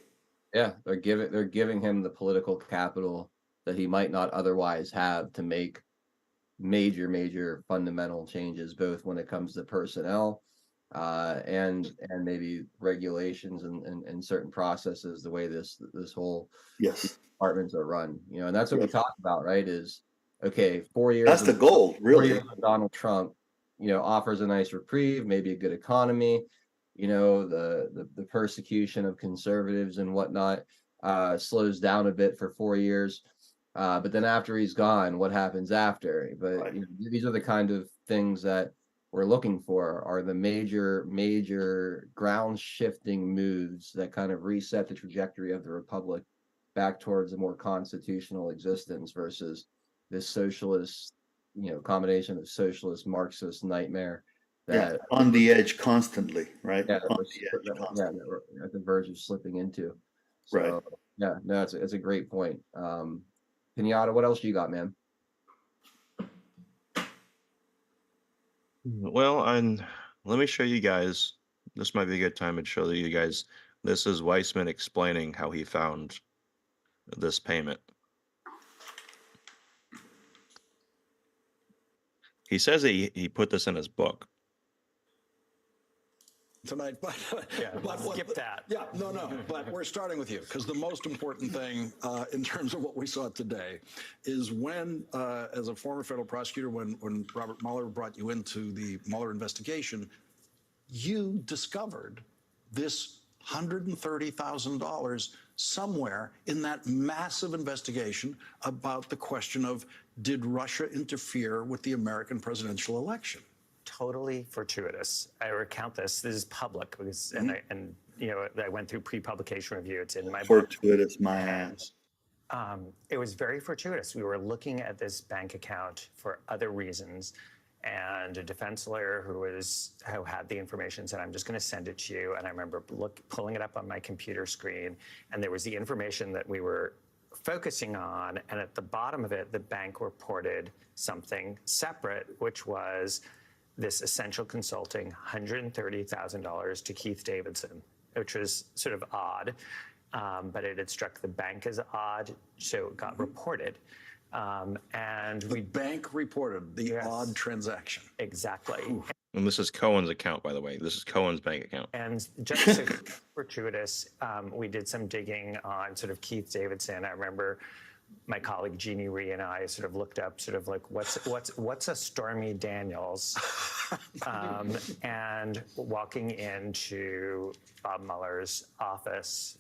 yeah, they're giving him the political capital that he might not otherwise have to make major fundamental changes, both when it comes to personnel and maybe regulations and certain processes, the way this whole Yes. departments are run, and that's what we Yes. talk about, right? Is okay, 4 years That's the goal, 4 really. years of Donald Trump, offers a nice reprieve, maybe a good economy, the persecution of conservatives and whatnot slows down a bit for 4 years. But then after he's gone, what happens after? But Right. these are the kind of things that we're looking for, are the major ground shifting moves that kind of reset the trajectory of the republic back towards a more constitutional existence versus this socialist, combination of socialist Marxist nightmare Yeah. that On the edge constantly, right? yeah, that On we're, the edge that constantly. we're at the verge of slipping into. Right. So yeah, no, it's a great point. Pinata, what else you got, man? Well, and let me show you guys. This might be a good time to show you guys. This is Weissman explaining how he found this payment. He says he put this in his book. Tonight, but skip that. Yeah, no, but we're starting with you because the most important thing in terms of what we saw today is when, as a former federal prosecutor, when Robert Mueller brought you into the Mueller investigation, you discovered this $130,000 somewhere in that massive investigation about the question of, did Russia interfere with the American presidential election? Totally fortuitous. I recount this. This is public because, and I went through pre-publication review. It's in my book. Fortuitous, my ass. It was very fortuitous. We were looking at this bank account for other reasons, and a defense lawyer who had the information said, "I'm just going to send it to you." And I remember pulling it up on my computer screen, and there was the information that we were focusing on, and at the bottom of it, the bank reported something separate, which was this Essential Consulting $130,000 to Keith Davidson, which was sort of odd, but it had struck the bank as odd, so it got reported. And the bank reported the odd transaction. Exactly. And this is Cohen's account, by the way. This is Cohen's bank account. And just so fortuitous, we did some digging on sort of Keith Davidson. I remember my colleague Jeannie Rhee and I sort of looked up sort of like what's a Stormy Daniels, and walking into Bob Mueller's office.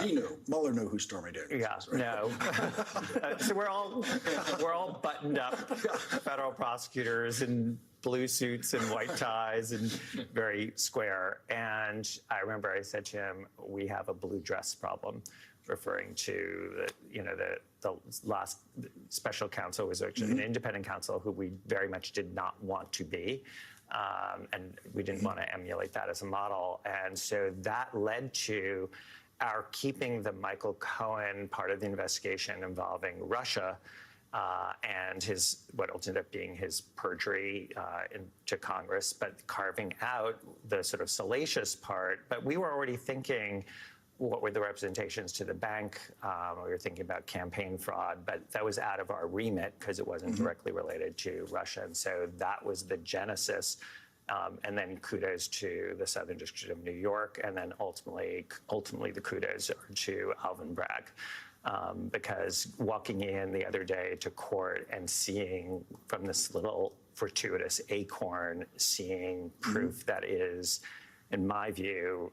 He knew. Mueller knew who Stormy Daniels Yeah, was. Right? no. So we're all buttoned up federal prosecutors in blue suits and white ties and very square. And I remember I said to him, "We have a blue dress problem," referring to the last special counsel was actually an independent counsel who we very much did not want to be. And we didn't want to emulate that as a model. And so that led to our keeping the Michael Cohen part of the investigation involving Russia and what ended up being his perjury to Congress, but carving out the sort of salacious part. But we were already thinking, what were the representations to the bank? We were thinking about campaign fraud, but that was out of our remit because it wasn't directly related to Russia. And so that was the genesis. And then kudos to the Southern District of New York, and then ultimately the kudos are to Alvin Bragg. Because walking in the other day to court and seeing from this little fortuitous acorn, seeing proof that is, in my view,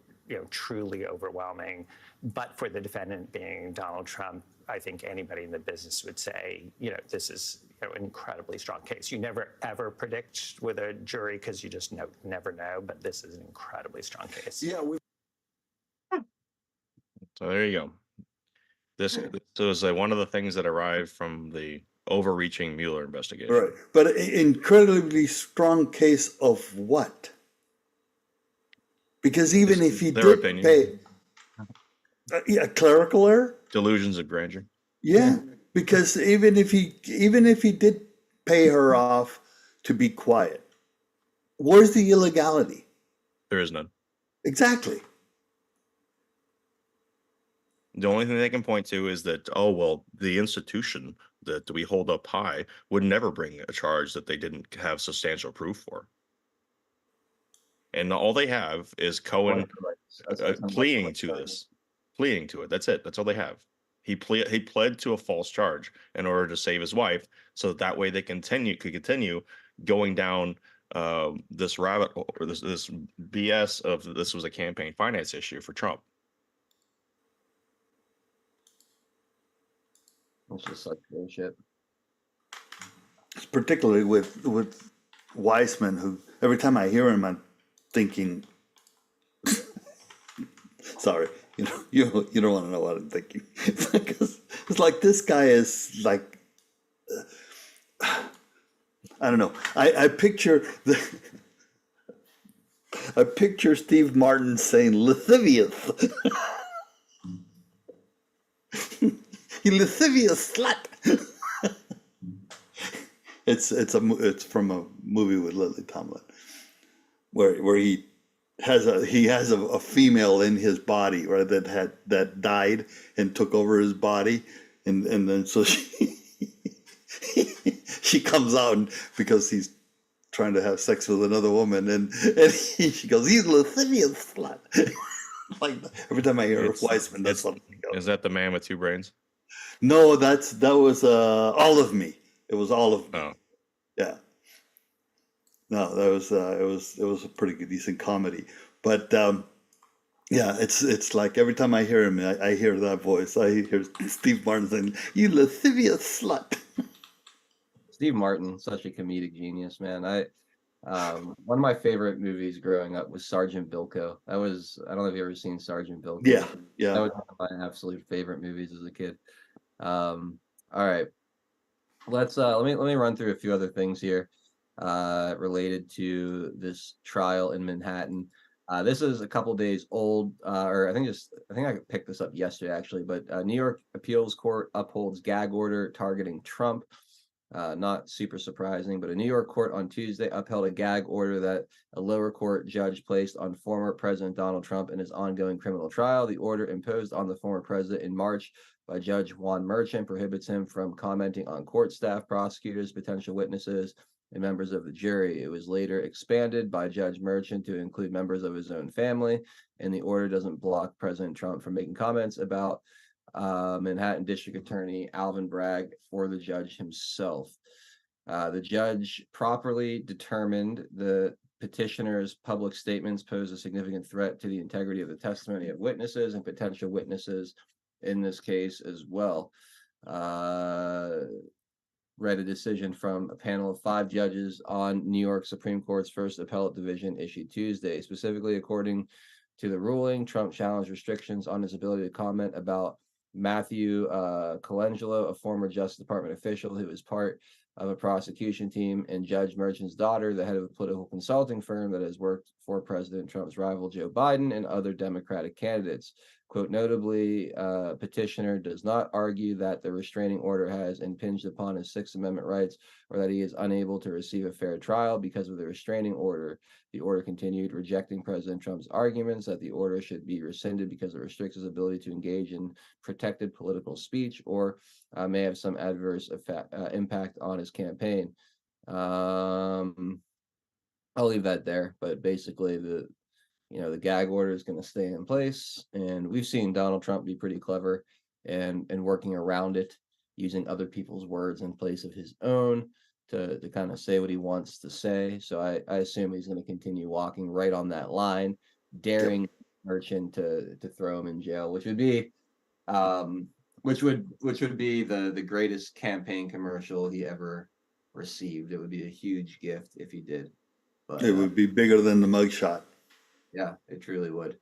truly overwhelming. But for the defendant being Donald Trump, I think anybody in the business would say, this is an incredibly strong case. You never ever predict with a jury because you just never know. But this is an incredibly strong case. Yeah. So there you go. This was one of the things that arrived from the overreaching Mueller investigation. Right, but an incredibly strong case of what? Because even if he their did opinion. pay a clerical error, Delusions of grandeur. yeah, because even if he did pay her off to be quiet, where's the illegality? There is none. Exactly. The only thing they can point to is that, the institution that we hold up high would never bring a charge that they didn't have substantial proof for. And all they have is Cohen pleading to this, pleading to it. That's it. That's all they have. He pled to a false charge in order to save his wife, so that way they could continue going down this rabbit hole, or this BS of this was a campaign finance issue for Trump. It's just such bullshit. Particularly with Weissman, who every time I hear him, I'm thinking, sorry, you don't want to know what I'm thinking. It's like this guy is like, I don't know. I picture Steve Martin saying lascivious. You lascivious slut. It's from a movie with Lily Tomlin, where he has a female in his body, right, that died and took over his body, and then so she comes out because he's trying to have sex with another woman, and she goes, "He's lascivious slut." Like every time I hear Weissman, that's what I think of. Is that the man with two brains? No, that was All of Me. It was All of Me. Oh. Yeah. No, that was it was a pretty good, decent comedy. But yeah, it's like every time I hear him, I hear that voice. I hear Steve Martin saying, "You lascivious slut." Steve Martin, such a comedic genius, man. One of my favorite movies growing up was Sergeant Bilko. I don't know if you've ever seen Sergeant Bilko. Yeah. That was one of my absolute favorite movies as a kid. All right. Let me run through a few other things here related to this trial in Manhattan. This is a couple days old, or I think I picked this up yesterday actually, but New York Appeals Court upholds gag order targeting Trump. Not super surprising, but a New York court on Tuesday upheld a gag order that a lower court judge placed on former President Donald Trump in his ongoing criminal trial. The order imposed on the former president in March by Judge Juan Merchant prohibits him from commenting on court staff, prosecutors, potential witnesses, and members of the jury. It was later expanded by Judge Merchant to include members of his own family, and the order doesn't block President Trump from making comments about Manhattan District Attorney Alvin Bragg for the judge himself. The judge properly determined the petitioner's public statements pose a significant threat to the integrity of the testimony of witnesses and potential witnesses in this case as well. Read a decision from a panel of 5 judges on New York Supreme Court's First Appellate Division issued Tuesday. Specifically, according to the ruling, Trump challenged restrictions on his ability to comment about Matthew Colangelo, a former Justice Department official who was part of a prosecution team, and Judge Merchan's daughter, the head of a political consulting firm that has worked for President Trump's rival Joe Biden and other Democratic candidates. Quote, notably, petitioner does not argue that the restraining order has impinged upon his Sixth Amendment rights or that he is unable to receive a fair trial because of the restraining order. The order continued, rejecting President Trump's arguments that the order should be rescinded because it restricts his ability to engage in protected political speech or may have some adverse impact on his campaign. I'll leave that there, but basically the gag order is going to stay in place, and we've seen Donald Trump be pretty clever and working around it, using other people's words in place of his own to kind of say what he wants to say. So I assume he's going to continue walking right on that line, daring Merchan to throw him in jail, which would be the greatest campaign commercial he ever received. It would be a huge gift if he did. But it would be bigger than the mugshot. Yeah, it truly would.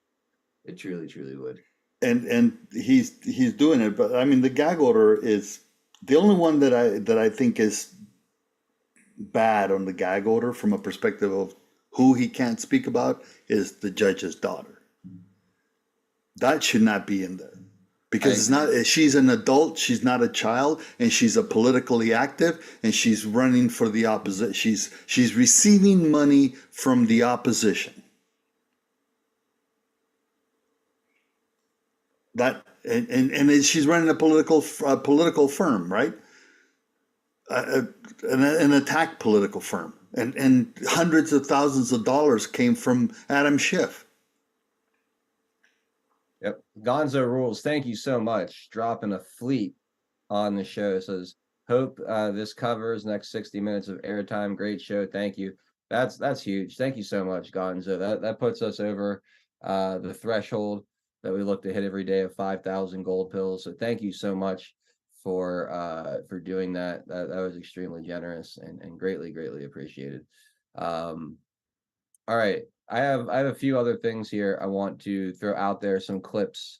It truly would. And he's doing it, but I mean the gag order is the only one that I think is bad on the gag order from a perspective of who he can't speak about is the judge's daughter. That should not be in there. Because she's an adult, she's not a child, and she's a politically active, and she's running for the opposition. She's receiving money from the opposition. And she's running a political firm, right? An attack political firm, and hundreds of thousands of dollars came from Adam Schiff. Yep, Gonzo Rules. Thank you so much. Dropping a fleet on the show. Says hope this covers next 60 minutes of airtime. Great show. Thank you. That's huge. Thank you so much, Gonzo. That puts us over the threshold that we look to hit every day of 5,000 gold pills. So thank you so much for doing that. That was extremely generous and greatly appreciated. All right, I have a few other things here I want to throw out there. Some clips,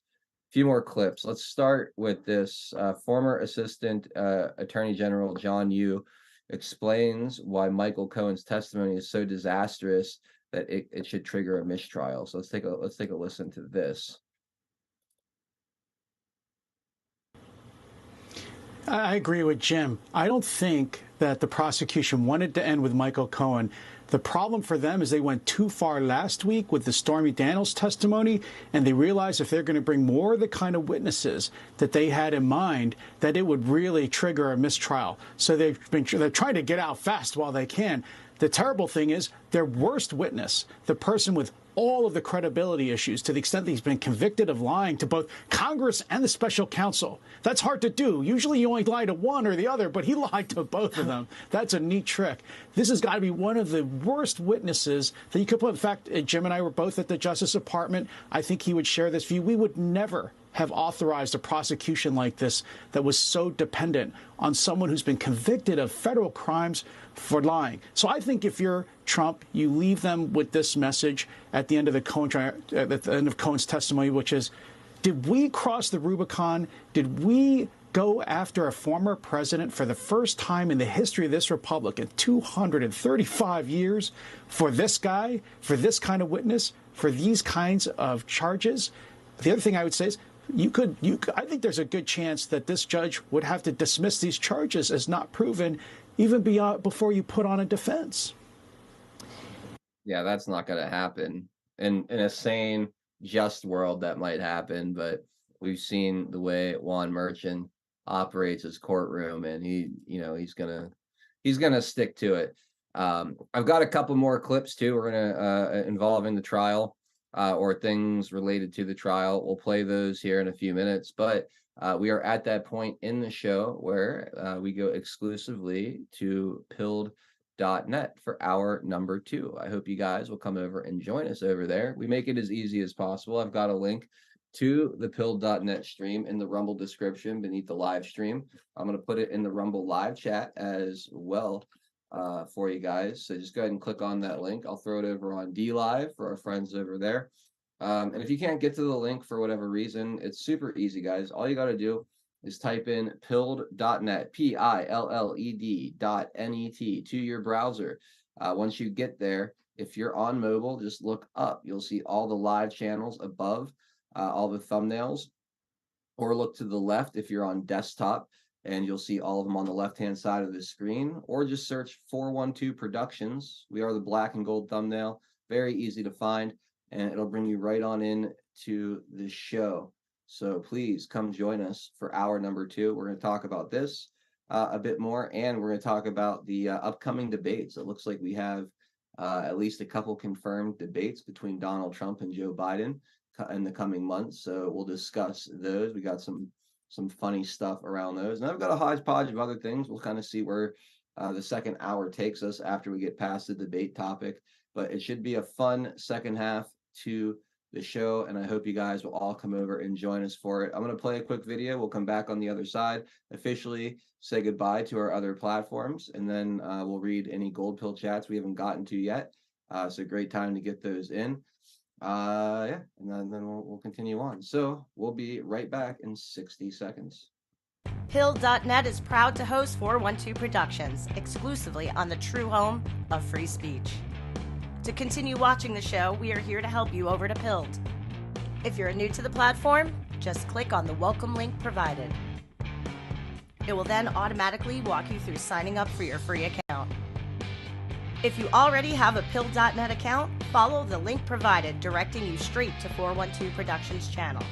a few more clips. Let's start with this. Former Assistant Attorney General John Yoo explains why Michael Cohen's testimony is so disastrous that it should trigger a mistrial. So let's take a listen to this. I agree with Jim. I don't think that the prosecution wanted to end with Michael Cohen. The problem for them is they went too far last week with the Stormy Daniels testimony, and they realized if they're going to bring more of the kind of witnesses that they had in mind, that it would really trigger a mistrial. So they're trying to get out fast while they can. The terrible thing is their worst witness, the person with all of the credibility issues, to the extent that he's been convicted of lying to both Congress and the special counsel. That's hard to do. Usually you only lie to one or the other, but he lied to both of them. That's a neat trick. This has got to be one of the worst witnesses that you could put. In fact, Jim and I were both at the Justice Department. I think he would share this view. We would never have authorized a prosecution like this that was so dependent on someone who's been convicted of federal crimes for lying. So I think if you're Trump, you leave them with this message at the end of Cohen's testimony, which is, did we cross the Rubicon? Did we go after a former president for the first time in the history of this republic in 235 years for this guy, for this kind of witness, for these kinds of charges? The other thing I would say is, I think there's a good chance that this judge would have to dismiss these charges as not proven even before you put on a defense. Yeah, that's not going to happen. In a sane, just world, that might happen, but we've seen the way Juan Merchan operates his courtroom, and he's gonna stick to it. I've got a couple more clips too. We're gonna involving the trial or things related to the trial. We'll play those here in a few minutes, but We are at that point in the show where we go exclusively to pilled.net for hour number 2. I hope you guys will come over and join us over there. We make it as easy as possible. I've got a link to the pilled.net stream in the Rumble description beneath the live stream. I'm going to put it in the Rumble live chat as well for you guys. So just go ahead and click on that link. I'll throw it over on D Live for our friends over there. And if you can't get to the link for whatever reason, it's super easy, guys. All you got to do is type in pilled.net, PILLED.net to your browser. Once you get there, if you're on mobile, just look up. You'll see all the live channels above, all the thumbnails, or look to the left if you're on desktop, and you'll see all of them on the left-hand side of the screen, or just search 412 Productions. We are the black and gold thumbnail. Very easy to find, and it'll bring you right on in to the show. So please come join us for hour number 2. We're going to talk about this a bit more, and we're going to talk about the upcoming debates. It looks like we have at least a couple confirmed debates between Donald Trump and Joe Biden in the coming months. So we'll discuss those. We got some funny stuff around those, and I've got a hodgepodge of other things. We'll kind of see where the second hour takes us after we get past the debate topic, but it should be a fun second half to the show, and I hope you guys will all come over and join us for it. I'm going to play a quick video. We'll come back on the other side, officially say goodbye to our other platforms, and then we'll read any gold pill chats we haven't gotten to yet. So great time to get those in. Yeah, and then we'll continue on. So we'll be right back in 60 seconds. Pill.net is proud to host 412 Productions, exclusively on the true home of free speech. To continue watching the show, we are here to help you over to Pilled. If you're new to the platform, just click on the welcome link provided. It will then automatically walk you through signing up for your free account. If you already have a Pill.net account, follow the link provided directing you straight to 412 Productions channel.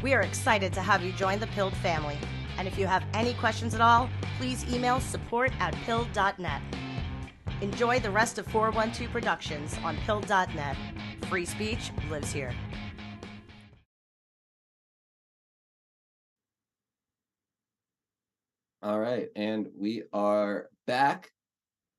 We are excited to have you join the Pilled family, and if you have any questions at all, please email support@Pill.net. Enjoy the rest of 412 Productions on Pill.net. Free speech lives here. All right, and we are back.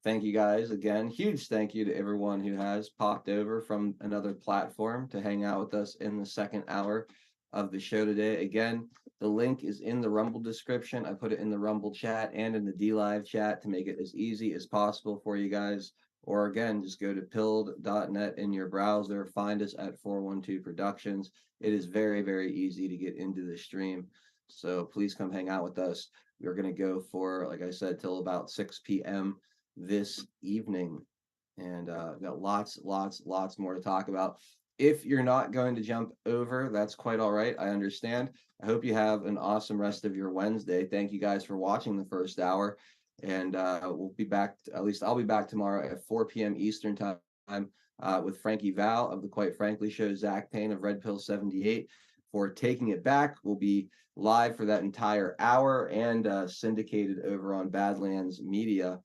Thank you guys again. Huge thank you to everyone who has popped over from another platform to hang out with us in the second hour of the show today. Again, the link is in the Rumble description. I put it in the Rumble chat and in the D Live chat to make it as easy as possible for you guys. Or again, just go to pilled.net in your browser. Find us at 412 Productions. It is very, very easy to get into the stream. So please come hang out with us. We're going to go for, like I said, till about 6 p.m. this evening. And we've got lots more to talk about. If you're not going to jump over, that's quite all right. I understand. I hope you have an awesome rest of your Wednesday. Thank you guys for watching the first hour. And we'll be back, at least I'll be back tomorrow at 4 p.m. Eastern time with Frankie Val of the Quite Frankly Show, Zach Payne of Red Pill 78 for Taking It Back. We'll be live for that entire hour and syndicated over on Badlands Media.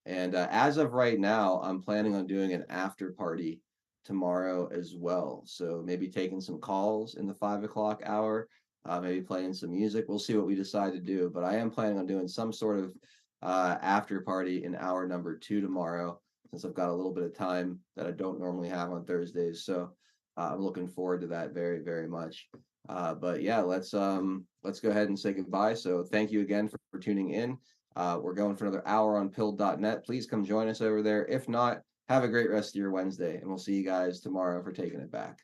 And as of right now, I'm planning on doing an after party tomorrow as well. So maybe taking some calls in the 5 o'clock hour, maybe playing some music. We'll see what we decide to do. But I am planning on doing some sort of after party in hour number 2 tomorrow, since I've got a little bit of time that I don't normally have on Thursdays. So I'm looking forward to that very, very much. But yeah, let's go ahead and say goodbye. So thank you again for tuning in. We're going for another hour on Pilled.net. Please come join us over there. If not, have a great rest of your Wednesday, and we'll see you guys tomorrow for Taking It Back.